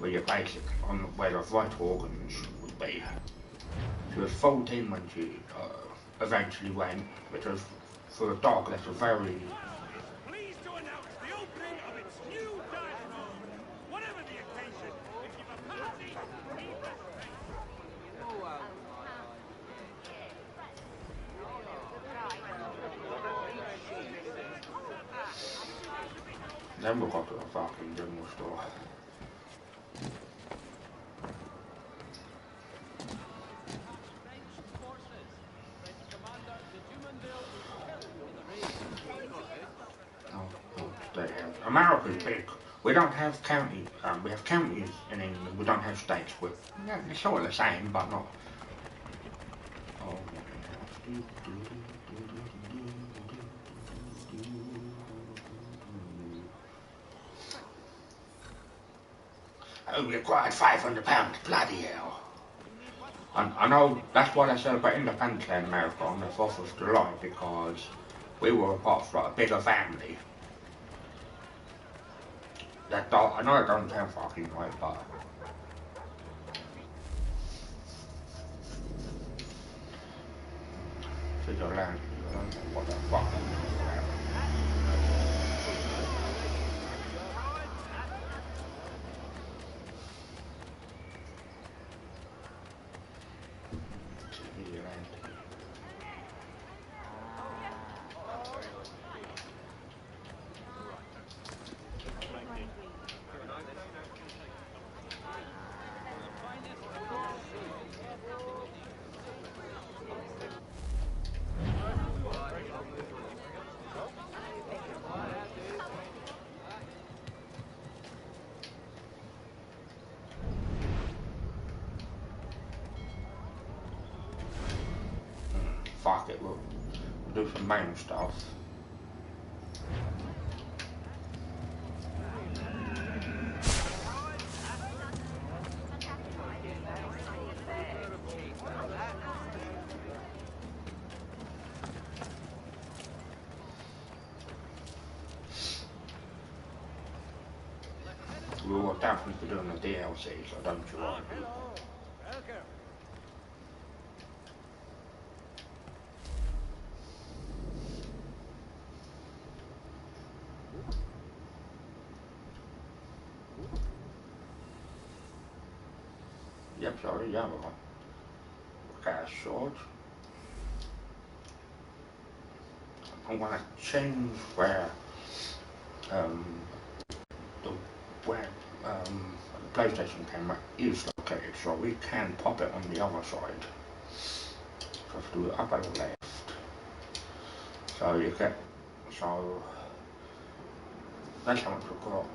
where you're basic on where the vital organs would be. She was 14 when she eventually went, which was for a dog. That's a very Pleased to announce the opening of its new dive room. Whatever the occasion, if you've a party, leave that space. Then we'll go to the fucking general store. America's big. We don't have county. We have counties in England. We don't have states. They're sort of the same, but not. Only required £500. Bloody hell! I know that's why they celebrate Independence Day in America on the 4th of July, because we were a part of like, a bigger family. I know it doesn't sound fucking right, but it's your land. I don't know what the fuck I'm talking about. It's your land. Fuck it, we'll do some main stuff. We will definitely be doing the DLC, so don't you worry. Yep, sorry, yeah, we'll got a sword. I'm gonna change where the PlayStation camera is located, so we can pop it on the other side. Just do it up and left. So you get, so that's how much we've got.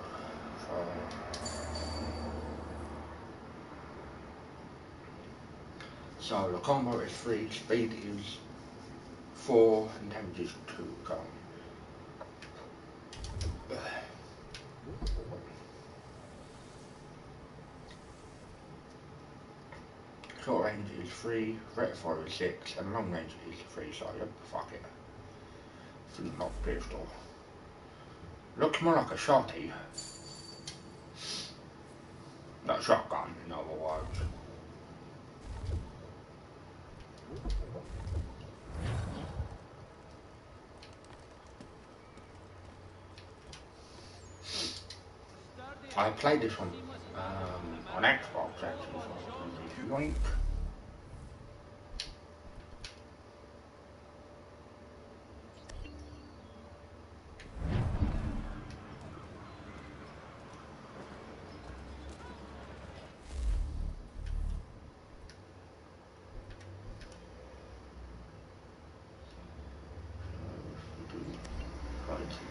So the combo is 3, speed is 4, and damage is 2. Go on. Short range is 3, rate fire is 6, and long range is 3, so yep, fuck it. Flintlock pistol. Looks more like a shotty. Not a shotgun, in other words. I played this on Xbox actually, so yoink.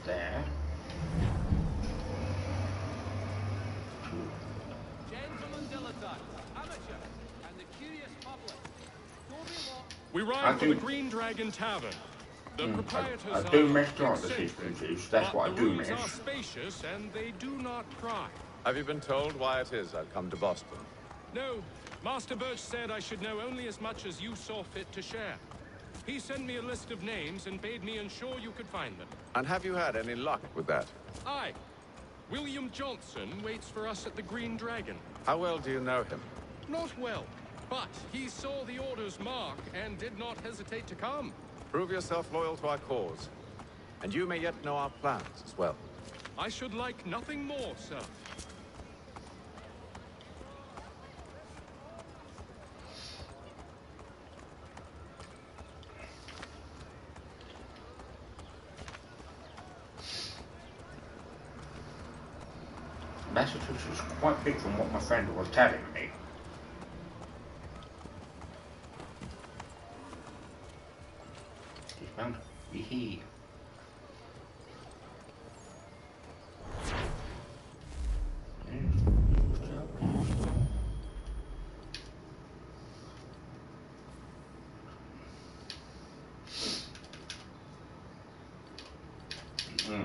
there. Gentlemen dilettantes, amateur, and the curious public. Don't be lost. We ride from the Green Dragon Tavern. The proprietors I do are miss the eccentric, sequences, that's but what I the do rooms miss. are spacious and they do not pry. Have you been told why it is I've come to Boston? No, Master Birch said I should know only as much as you saw fit to share. He sent me a list of names and bade me ensure you could find them. And have you had any luck with that? Aye. William Johnson waits for us at the Green Dragon. How well do you know him? Not well, but he saw the Order's mark and did not hesitate to come. Prove yourself loyal to our cause. And you may yet know our plans as well. I should like nothing more, sir. Massachusetts is quite big from what my friend was telling me. He's found he.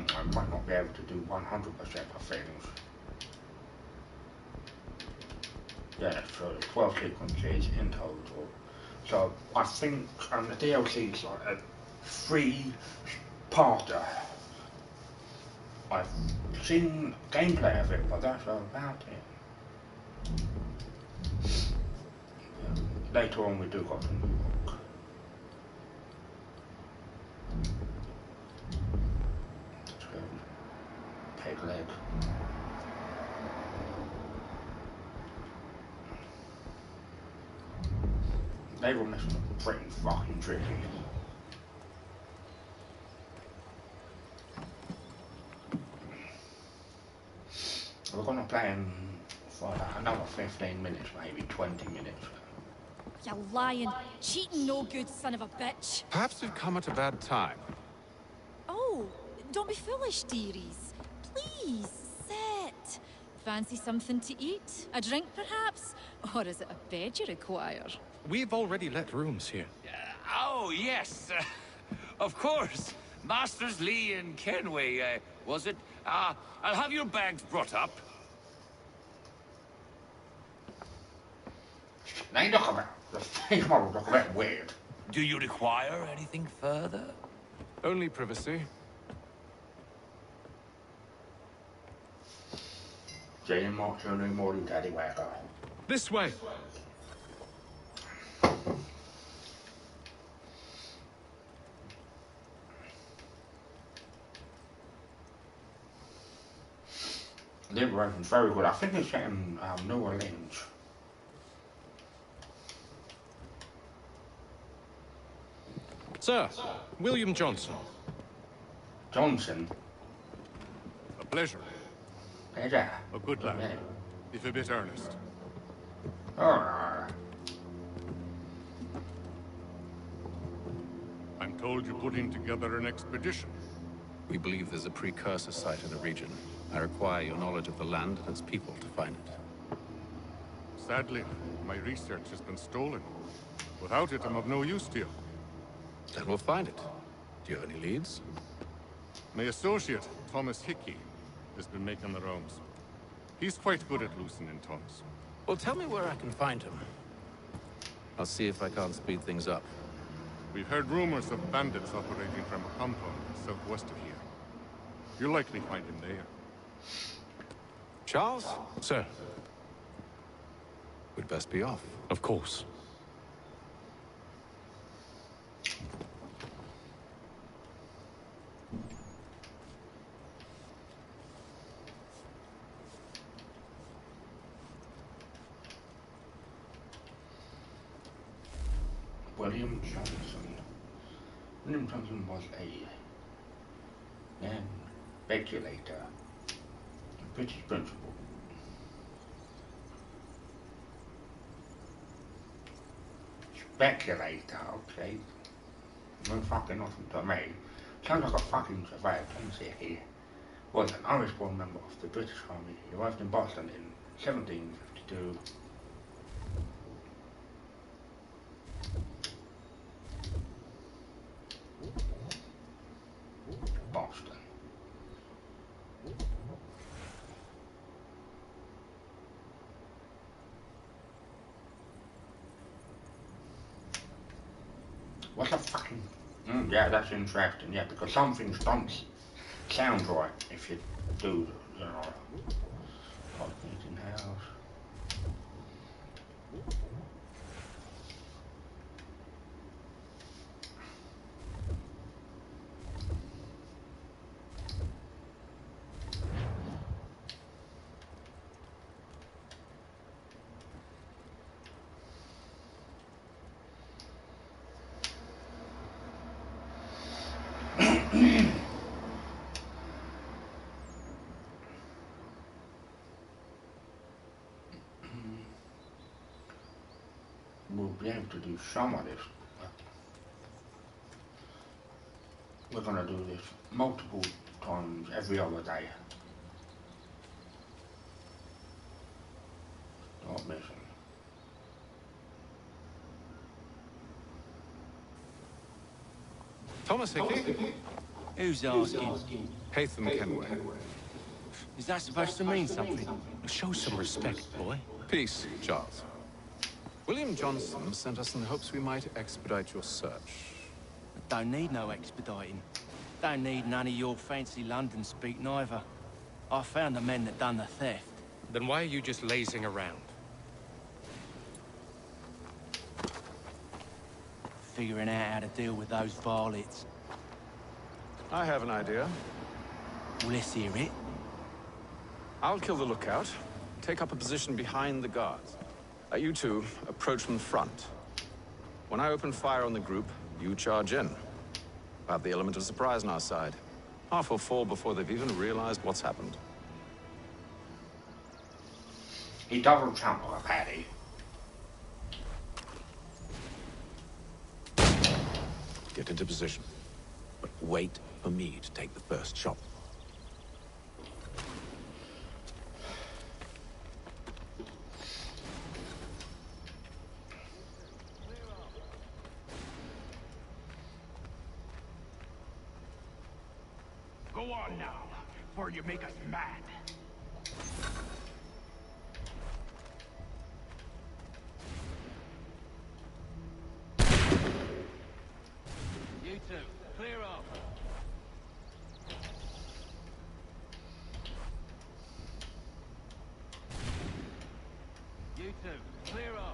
I might not be able to do 100% of things. Yeah, so 12 sequences in total. So I think the DLC is like a 3-parter. I've seen gameplay of it, but that's about it. Later on we do got some New York. Let's go. Peg leg. They were missing pretty fucking tricky. We're gonna play in for like another 15 minutes, maybe 20 minutes. You lying, cheating, no good son of a bitch. Perhaps we've come at a bad time. Oh, don't be foolish, dearies. Please, sit. Fancy something to eat? A drink, perhaps? Or is it a bed you require? We've already let rooms here. Oh, yes. Of course. Masters Lee and Kenway, was it? I'll have your bags brought up. They look about these models look a bit weird. Do you require anything further? Only privacy. Jane March only more than Daddy Wagger. This way. Liberation's very good. I think it's set in New Orleans. Sir, William Johnson. Johnson? A pleasure. Pleasure. A good lad. If a bit earnest. Alright. I'm told you're putting together an expedition. We believe there's a precursor site in the region. I require your knowledge of the land and its people to find it. Sadly, my research has been stolen. Without it, I'm of no use to you. Then we'll find it. Do you have any leads? My associate, Thomas Hickey, has been making the rounds. He's quite good at loosening tongues. Well, tell me where I can find him. I'll see if I can't speed things up. We've heard rumors of bandits operating from a compound southwest of here. You'll likely find him there. Charles? Sir. We'd best be off. Of course. William Johnson. William Johnson was a speculator, a British principal. Speculator, okay. No fucking nothing to me. Sounds like a fucking surveyor. Thomas here was an Irish-born member of the British Army. He arrived in Boston in 1752. Boston. What's a fucking... yeah, that's interesting, yeah, because some things don't sound right if you do, you know, hot meeting house. We'll be able to do some of this. We're going to do this multiple times every other day. Start mission. Thomas Hickey? Who's asking? Haytham Kenway. Is that supposed to mean something? Show some respect, boy. Peace, Charles. William Johnson sent us in the hopes we might expedite your search. Don't need no expediting. Don't need none of your fancy London speak neither. I found the men that done the theft. Then why are you just lazing around? Figuring out how to deal with those varlets. I have an idea. Well, let's hear it. I'll kill the lookout, take up a position behind the guards. You two approach from the front. When I open fire on the group, you charge in. We'll have the element of surprise on our side. Half will fall before they've even realized what's happened. He double jumped like a patty. Get into position. But wait for me to take the first shot. Go on now, before you make us mad. You two, clear off. You two, clear off.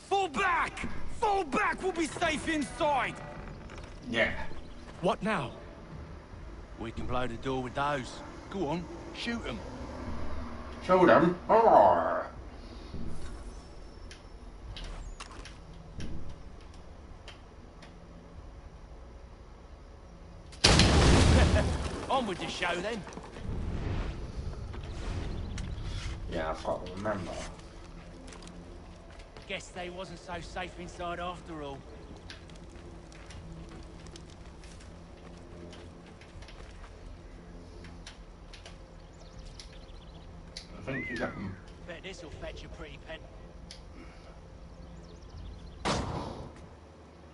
Fall back! Fall back! We'll be safe inside! Yeah. What now? We can blow the door with those. Go on, shoot them. Shoot them? Roar! On with the show then. Yeah, I can't remember. Guess they wasn't so safe inside after all. I think you got them. Bet this'll fetch a pretty pen.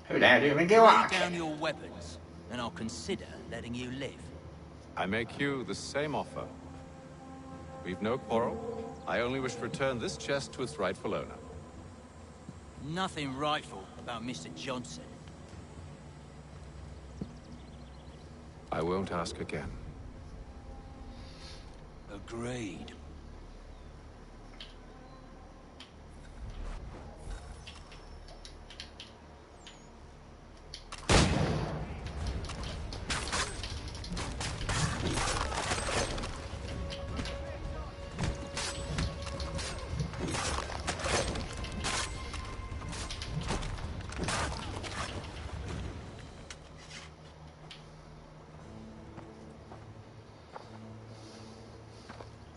Who there? Do you think you Lay are? down your weapons. and I'll consider letting you live. I make you the same offer. We've no quarrel. I only wish to return this chest to its rightful owner. Nothing rightful about Mr. Johnson. I won't ask again. Agreed.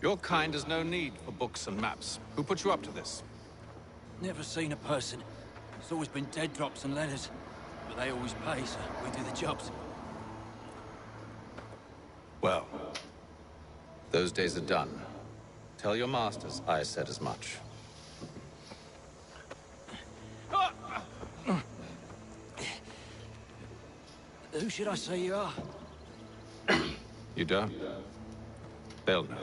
Your kind has no need for books and maps. Who put you up to this? Never seen a person. It's always been dead drops and letters. But they always pay, so we do the jobs. Well, those days are done. Tell your masters I said as much. Who should I say you are? You don't? They'll know.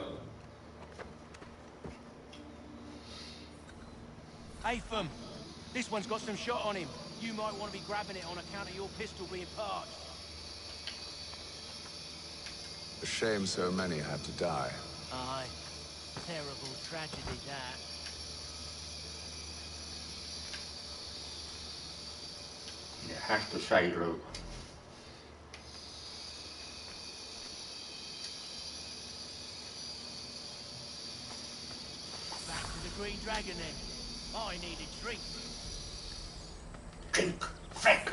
Hey, Fum. This one's got some shot on him. You might want to be grabbing it on account of your pistol being parched. A shame so many had to die. Aye. Terrible tragedy, that. You have to say, Luke. Back to the Green Dragon, then. I need a drink. Drink. Drink.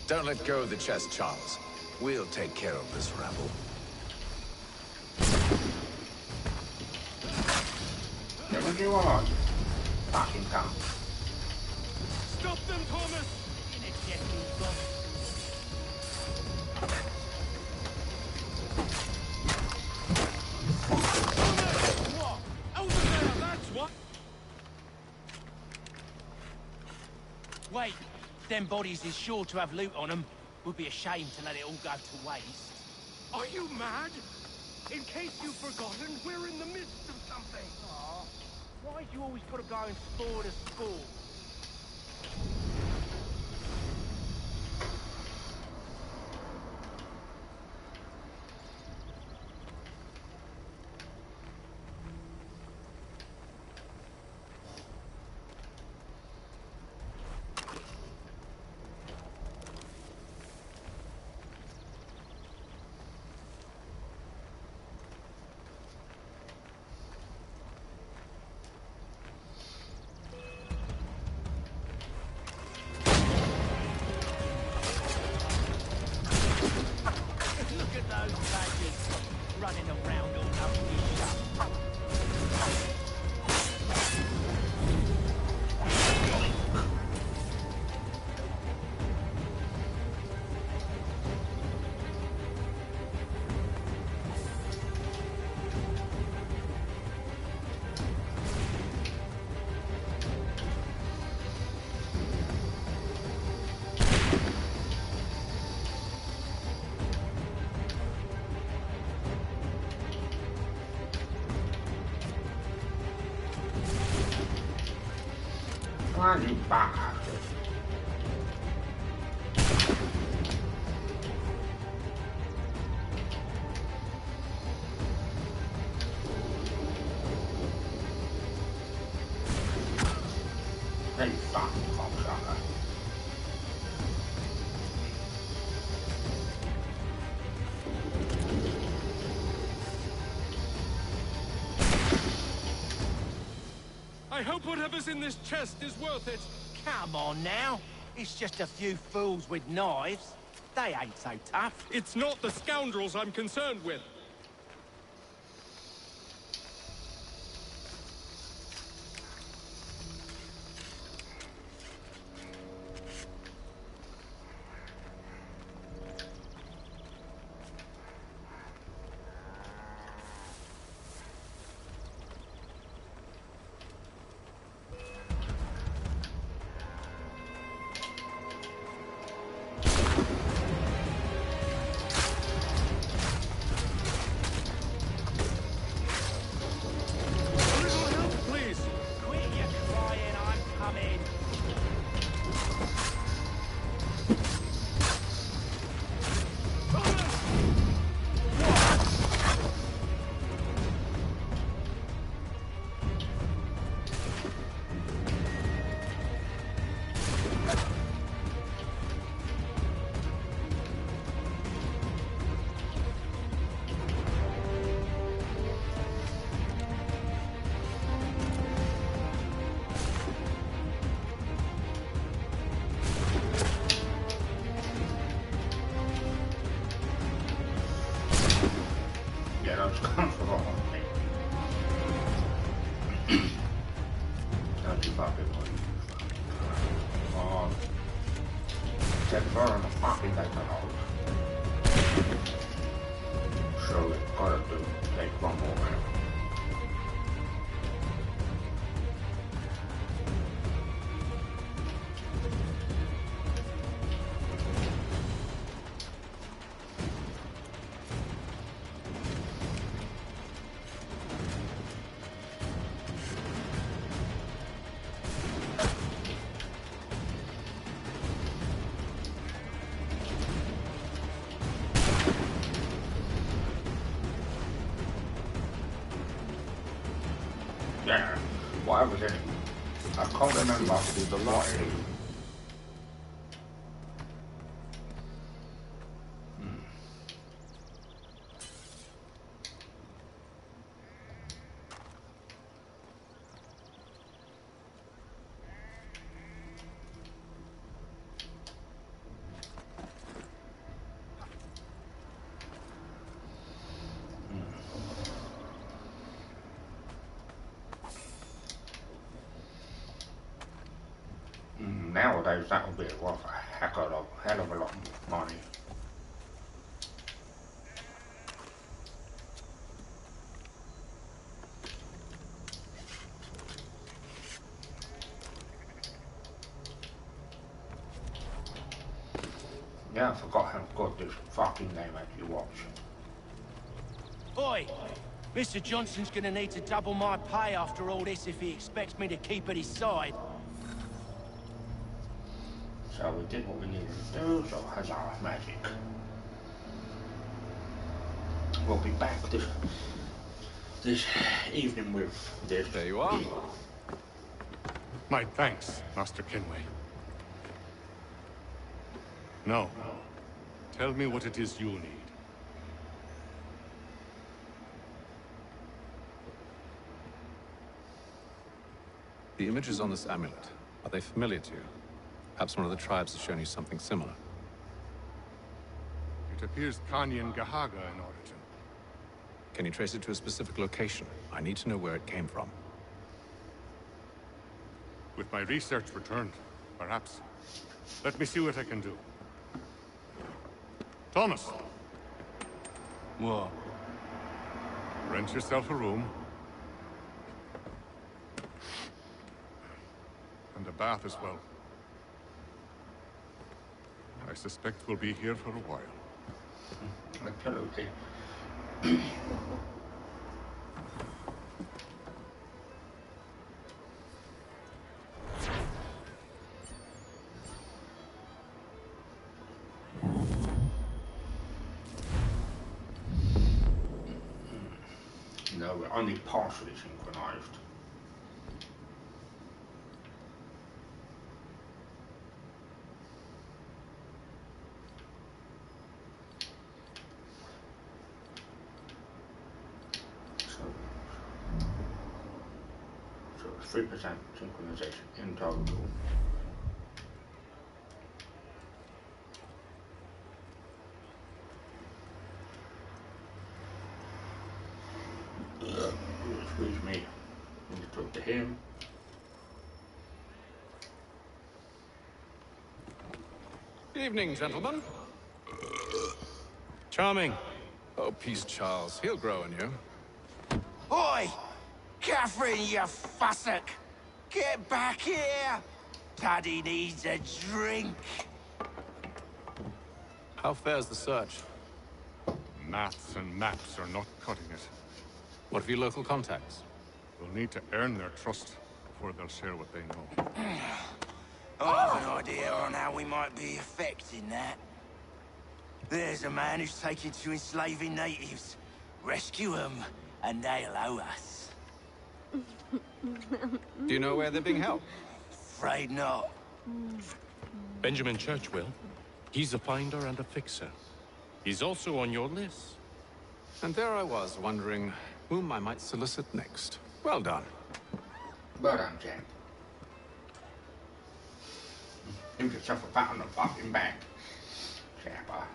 Don't let go of the chest, Charles. We'll take care of this rabble. What do you want? Fucking come. Stop them, Thomas! What? Over there, that's what? Wait, them bodies is sure to have loot on them. Would be a shame to let it all go to waste. Are you mad? In case you've forgotten, we're in the midst of something. Aw, why'd you always gotta go and spoil the sport? Look at those badgers running around all up in shut. You bastard. Hey, fucking cocksucker. I hope whatever's in this chest is worth it. Come on now. It's just a few fools with knives. They ain't so tough. It's not the scoundrels I'm concerned with. kept throwing the fucking data logs. So we've gotta take one more round. Yeah, what was it? I can't remember the last. Nowadays that would be worth a hell of a lot of money. Yeah, I forgot how good this fucking game actually was. Oi! Mr. Johnson's gonna need to double my pay after all this if he expects me to keep at his side. So we did what we needed to do, so huzzah, magic. We'll be back this evening with this. There you are. My thanks, Master Kenway. Now, tell me what it is you need. The images on this amulet, are they familiar to you? Perhaps one of the tribes has shown you something similar. It appears Kanyan Gahaga in origin. Can you trace it to a specific location? I need to know where it came from. With my research returned, perhaps. Let me see what I can do. Thomas! What? Rent yourself a room. And a bath as well. I suspect we'll be here for a while. Absolutely. No, we're only partially synchronized. So 3% synchronization in total. Excuse me. Need to talk to him. Evening, gentlemen. Charming. Oh, peace, Charles. He'll grow on you. Oi! Catherine, you fussock! Get back here! Daddy needs a drink. How fares the search? Maths and maps are not cutting it. What of your local contacts? We'll need to earn their trust before they'll share what they know. I have an idea on how we might be affecting that. There's a man who's taken to enslaving natives. Rescue them, and they'll owe us. Do you know where they're being held? Afraid not. Benjamin Church will. He's a finder and a fixer. He's also on your list. And there I was, wondering whom I might solicit next. Well done. Well done, Jack. Give yourself a pat on the fucking back. Chapper.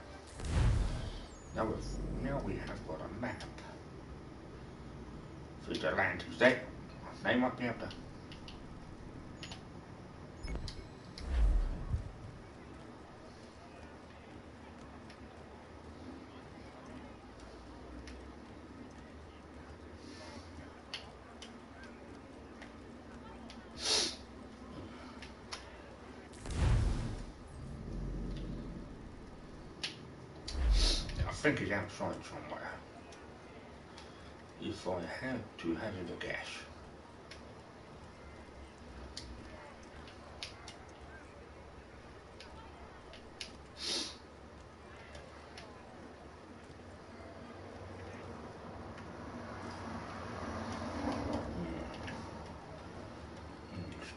Now we have got a map. So the land is there. They might be able to. think he's outside somewhere. If I had to hazard a guess.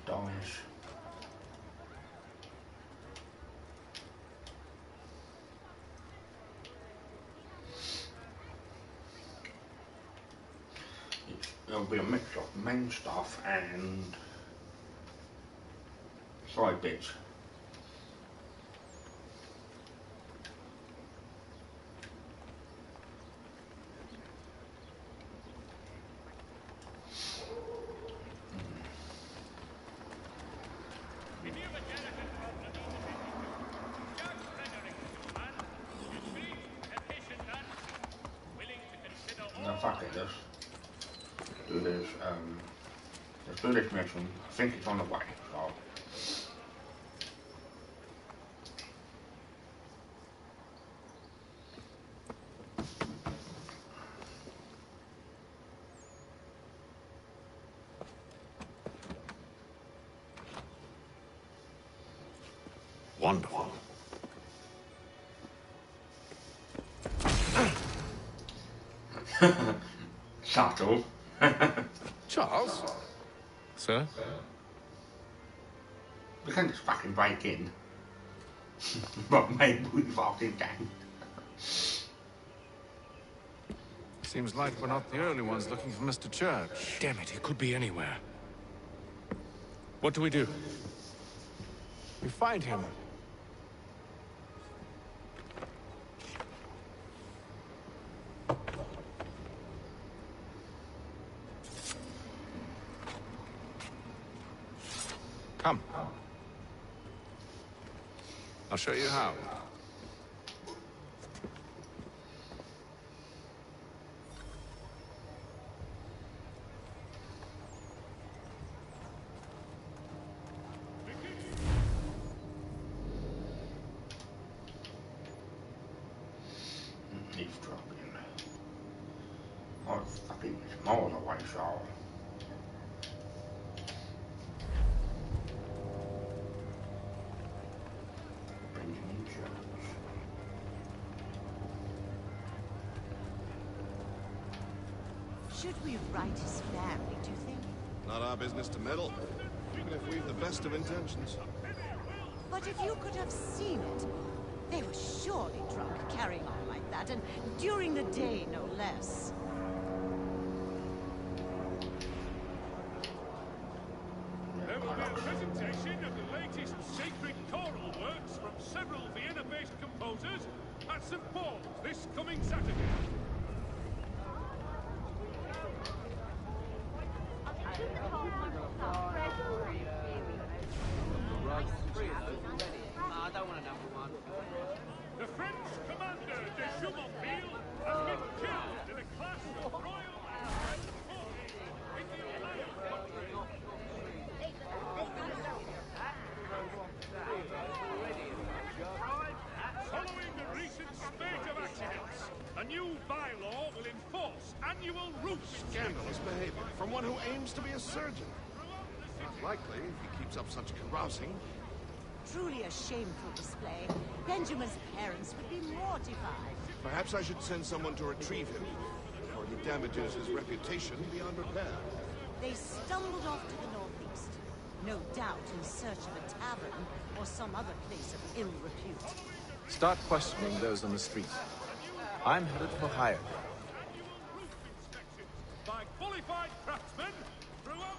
Dice. It'll be a mix of main stuff and side bits. No, fuck it, let's do this, let's do this mission. I think it's on the way, so. Wonderful. Subtle. Charles? Sir? We can just fucking break in. But maybe we fucking can. Seems like we're not the only ones looking for Mr. Church. Damn it, he could be anywhere. What do we do? We find him. Come. I'll show you how. Eavesdropping. Oh, fucking miles away, so. Benjamin Church. Should we write his family, do you think? Not our business to meddle, even if we've the best of intentions. But if you could have seen it, they were surely drunk, carrying on like that, and during the day, no less. There will be a presentation of the latest sacred choral works from several Vienna-based composers at St. Paul's this coming Saturday. The French commander de Jumonville has been killed in a clash of royal and French forces in the Ohio country. Following the recent spate of accidents, a new bylaw will enforce annual roof Scandalous behavior from one who aims to be a surgeon. Not likely if he keeps up such carousing. Truly a shameful display. Benjamin's parents would be mortified. Perhaps I should send someone to retrieve him, before he damages his reputation beyond repair. They stumbled off to the northeast, no doubt in search of a tavern or some other place of ill repute. Start questioning those on the street. I'm headed for hire. By qualified craftsmen throughout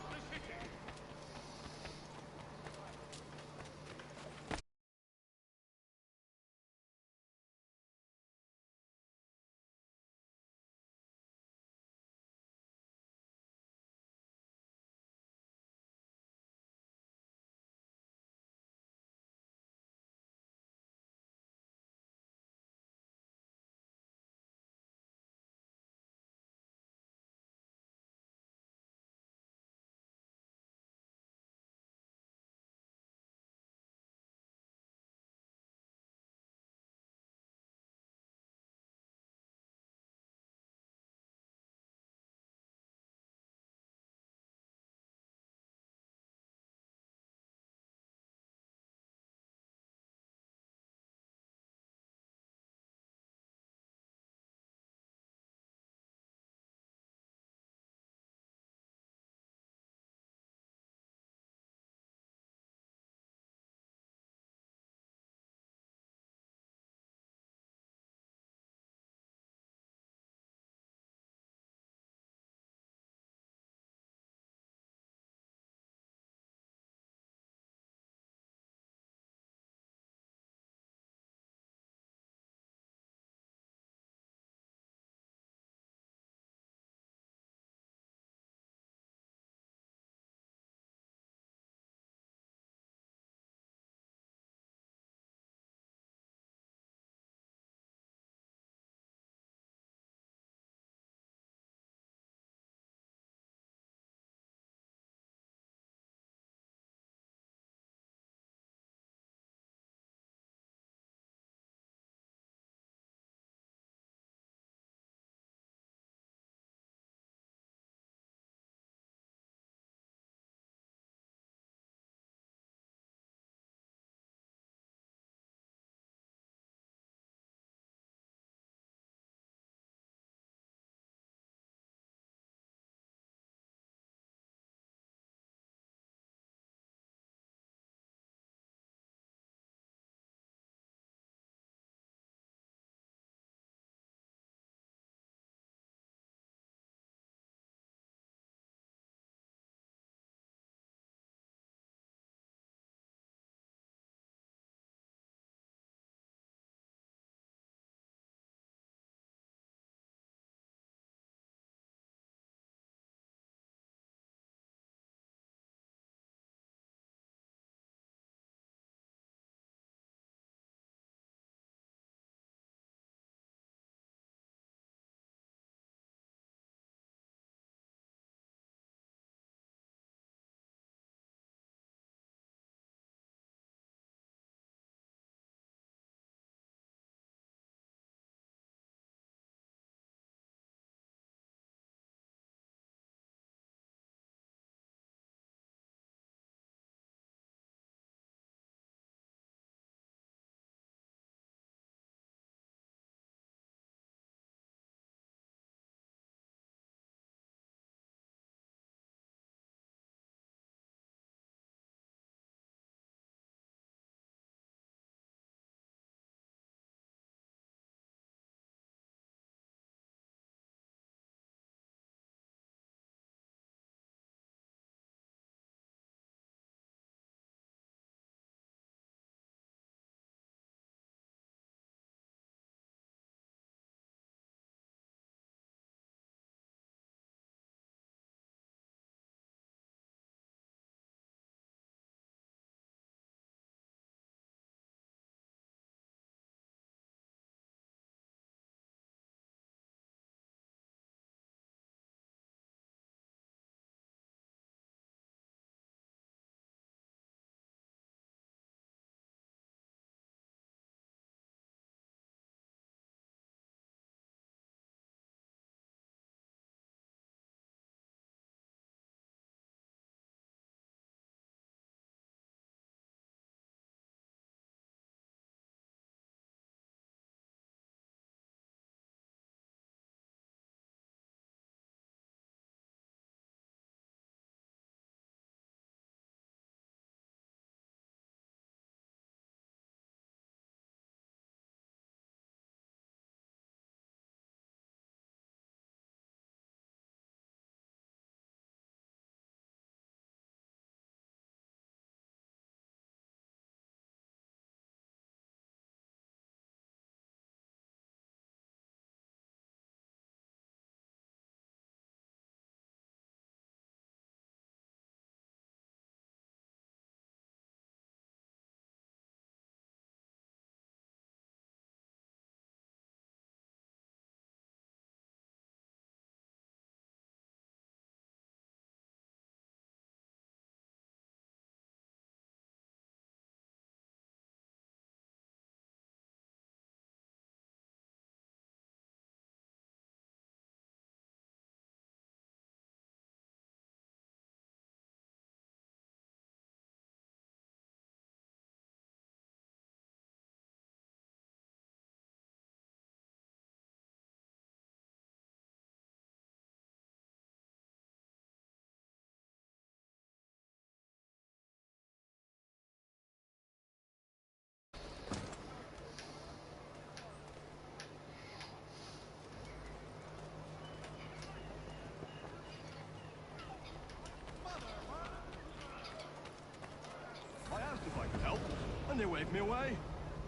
And they waved me away.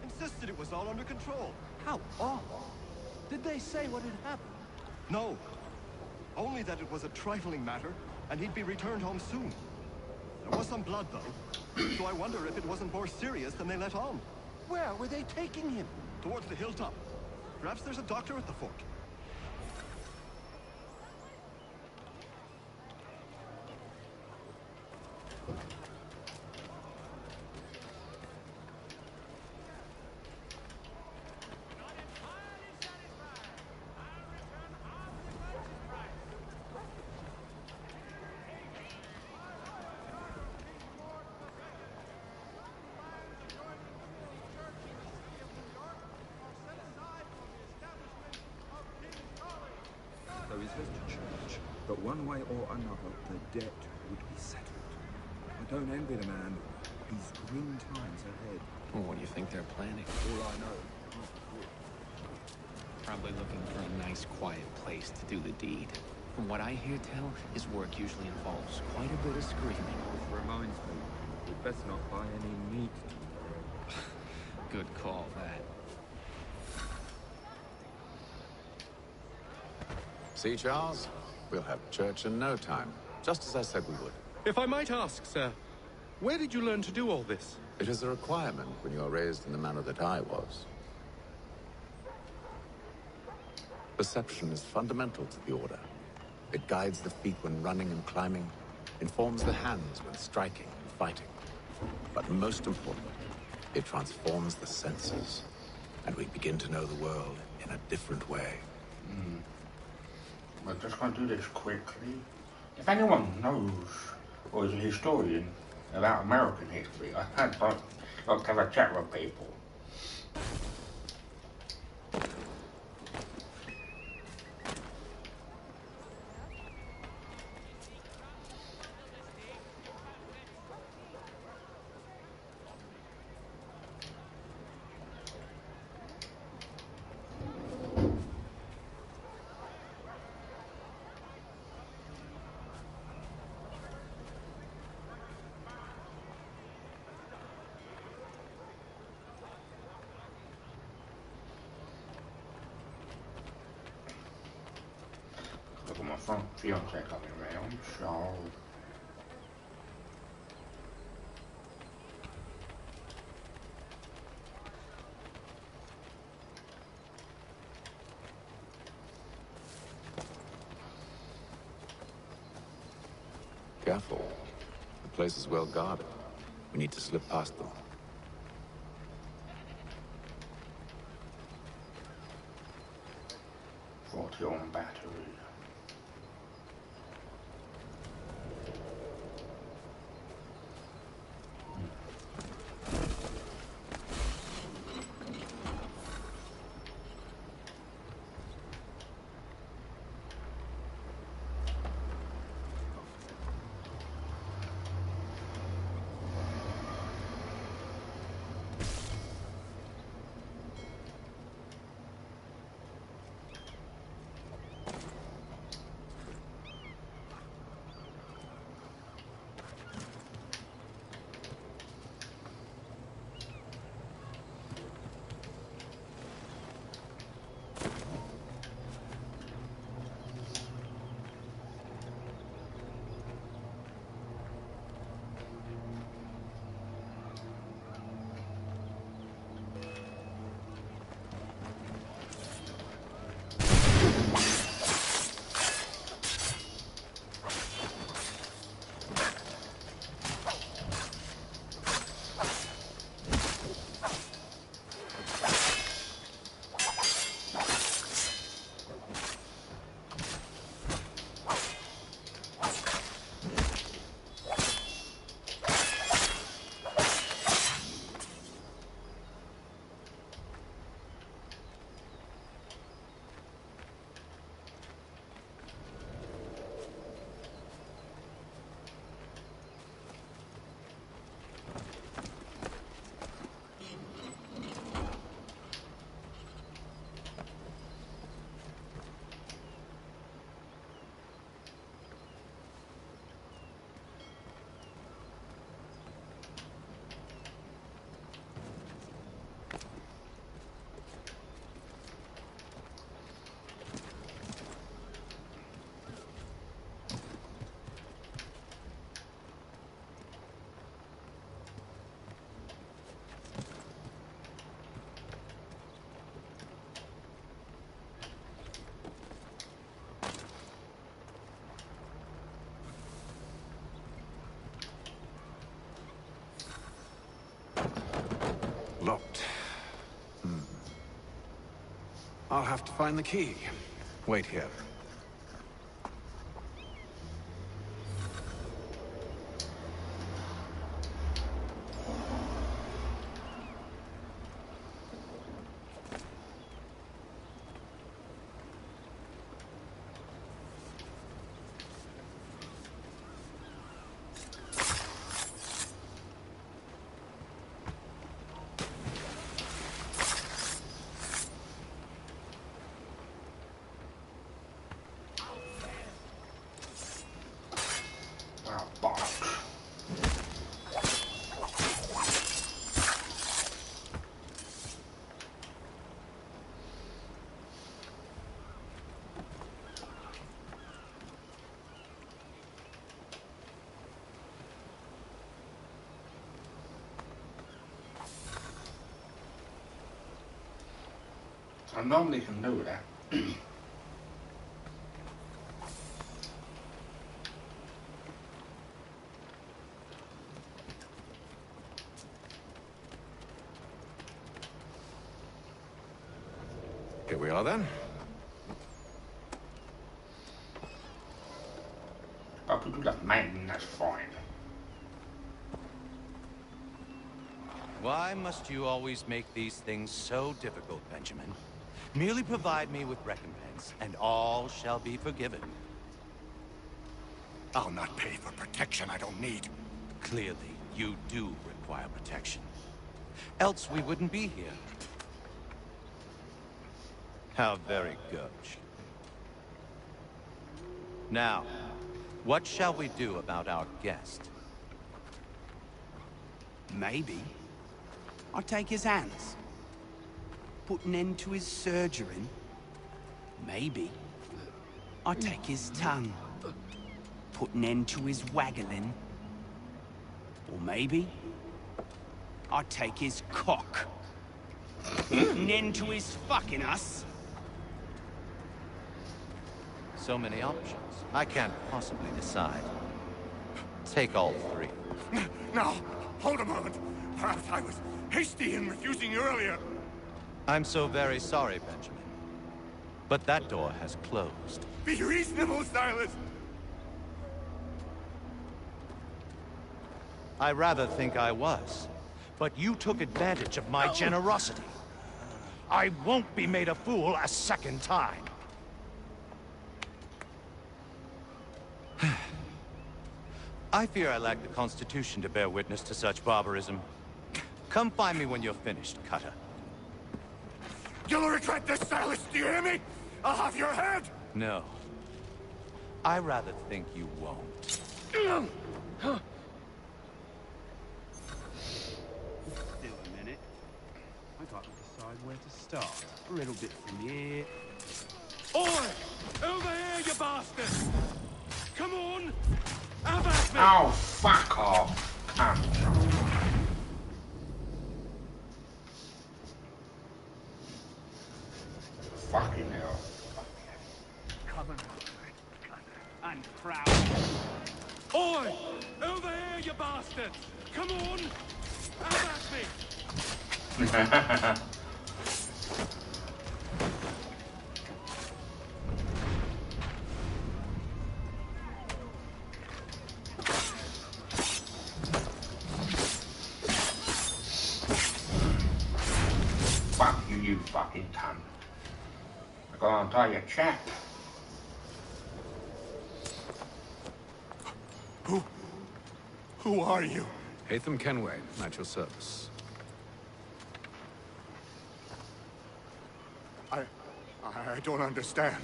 Insisted it was all under control. How odd. Did they say what had happened? No. Only that it was a trifling matter, and he'd be returned home soon. There was some blood, though. So I wonder if it wasn't more serious than they let on. Where were they taking him? Towards the hilltop. Perhaps there's a doctor at the fort. Though he says to church, but one way or another, the debt would be settled. I don't envy the man. He's grim times ahead. Well, what do you think they're planning? All I know. Probably looking for a nice, quiet place to do the deed. From what I hear tell, his work usually involves quite a bit of screaming. Reminds me, we'd best not buy any meat tomorrow. Good call, that. See, Charles? We'll have church in no time, just as I said we would. If I might ask, sir, where did you learn to do all this? It is a requirement when you are raised in the manner that I was. Perception is fundamental to the Order. It guides the feet when running and climbing, informs the hands when striking and fighting. But most important, it transforms the senses, and we begin to know the world in a different way. We're just going to do this quickly. If anyone knows, or is a historian about American history, I'd like to have a chat with people. Look at my fiance coming around, so... Careful. The place is well guarded. We need to slip past them. On battery. Locked. I'll have to find the key. Wait here. I normally can do that. Here we are then. If I could do that man, that's fine. Why must you always make these things so difficult, Benjamin? Merely provide me with recompense, and all shall be forgiven. I'll not pay for protection I don't need. Clearly, you do require protection. Else we wouldn't be here. How very gauche. Now, what shall we do about our guest? Maybe I'll take his hands. Put an end to his surgery. Maybe I'll take his tongue. Put an end to his waggling. Or maybe I'll take his cock. Put an end to his fucking us. So many options. I can't possibly decide. Take all three. Now, hold a moment. Perhaps I was hasty in refusing you earlier. I'm so very sorry, Benjamin. But that door has closed. Be reasonable, Silas. I rather think I was. But you took advantage of my generosity. I won't be made a fool a second time. I fear I lack the constitution to bear witness to such barbarism. Come find me when you're finished, Cutter. You'll regret this, Silas, do you hear me? I'll have your head! No. I rather think you won't. Still a minute. I gotta decide where to start. A little bit from here. Oi! Over here, you bastard! Come on! Have at me! Oh, fuck off. Cunt. Fucking hell. Cover and proud. Oi! Over here, you bastard! Come on! Have at me! Fuck you, you fucking cunt. I gotta untie your chap. Who are you? Hatham Kenway, at your service. I don't understand.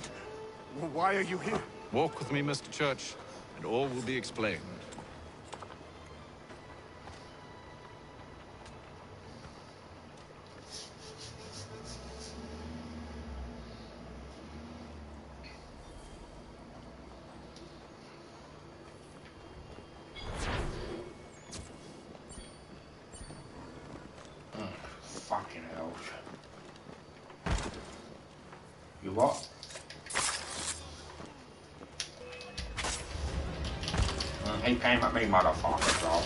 Why are you here? Walk with me, Mr. Church, and all will be explained. Fucking hell. You what? He came at me, motherfucker, dog.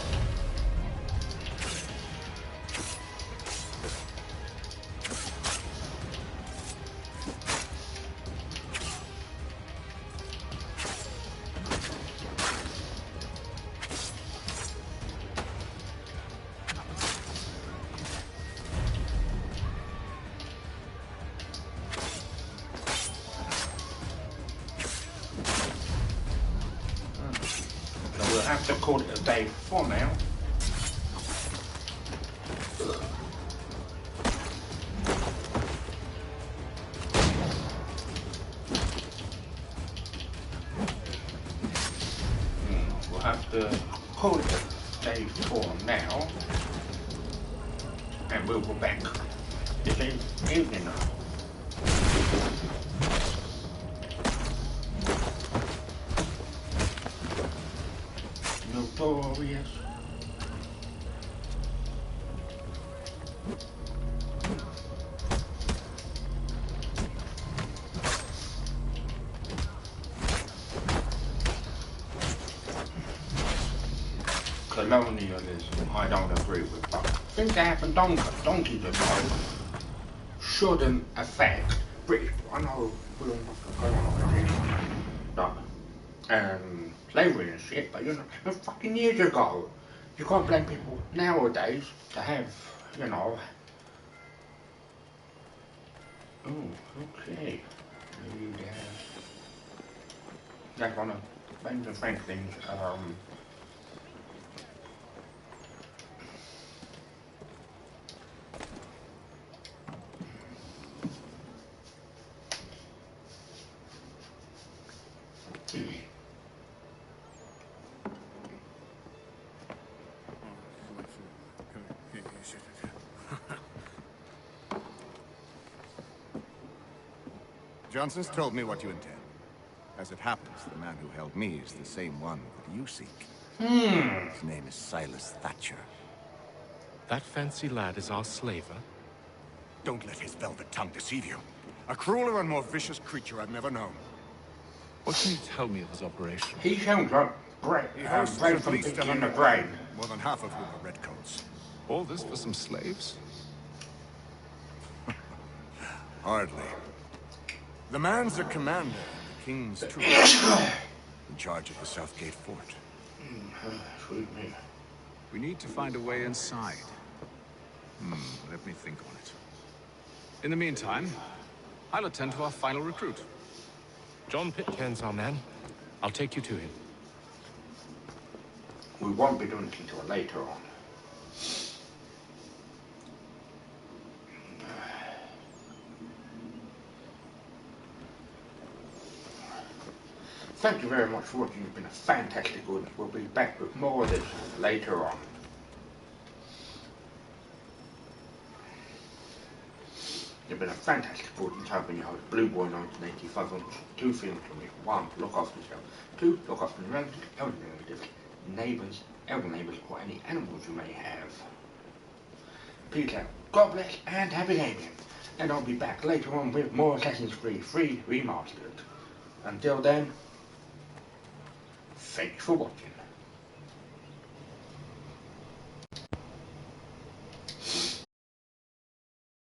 have to call it a day for now. We'll have to call it a day for now. And we'll go back this evening now. Notorious. Colonialism, I don't agree with, but things that happen donkeys ago shouldn't affect British. I know we're not going on with this, slavery and shit, but you know, fucking years ago, you can't blame people nowadays to have, you know. Oh, okay. That's one of Benjamin Franklin's, Johnson's told me what you intend. As it happens, the man who held me is the same one that you seek. His name is Silas Thatcher. That fancy lad is our slaver? Don't let his velvet tongue deceive you. A crueler and more vicious creature I've never known. What can you tell me of his operation? He sounds like He hosts brain at from least picking in the 100 brain. men, more than half of whom are redcoats. All this for some slaves? Hardly. The man's a commander in the King's troops, in charge of the Southgate Fort. We need to find a way inside. Let me think on it. In the meantime, I'll attend to our final recruit. John Pitcairn's our man. I'll take you to him. We won't be doing it until later on. Thank you very much for watching. It's been a fantastic audience. We'll be back with more of this later on. It's been a fantastic audience. I've been your host, Blue Boy 1985. On two things from me. One, look after yourself. Two, look after your relatives, elderly relatives, neighbours, elder neighbours, or any animals you may have. Peace out. God bless and happy gaming. And I'll be back later on with more Assassin's Creed 3 Remastered. Until then, thanks for watching.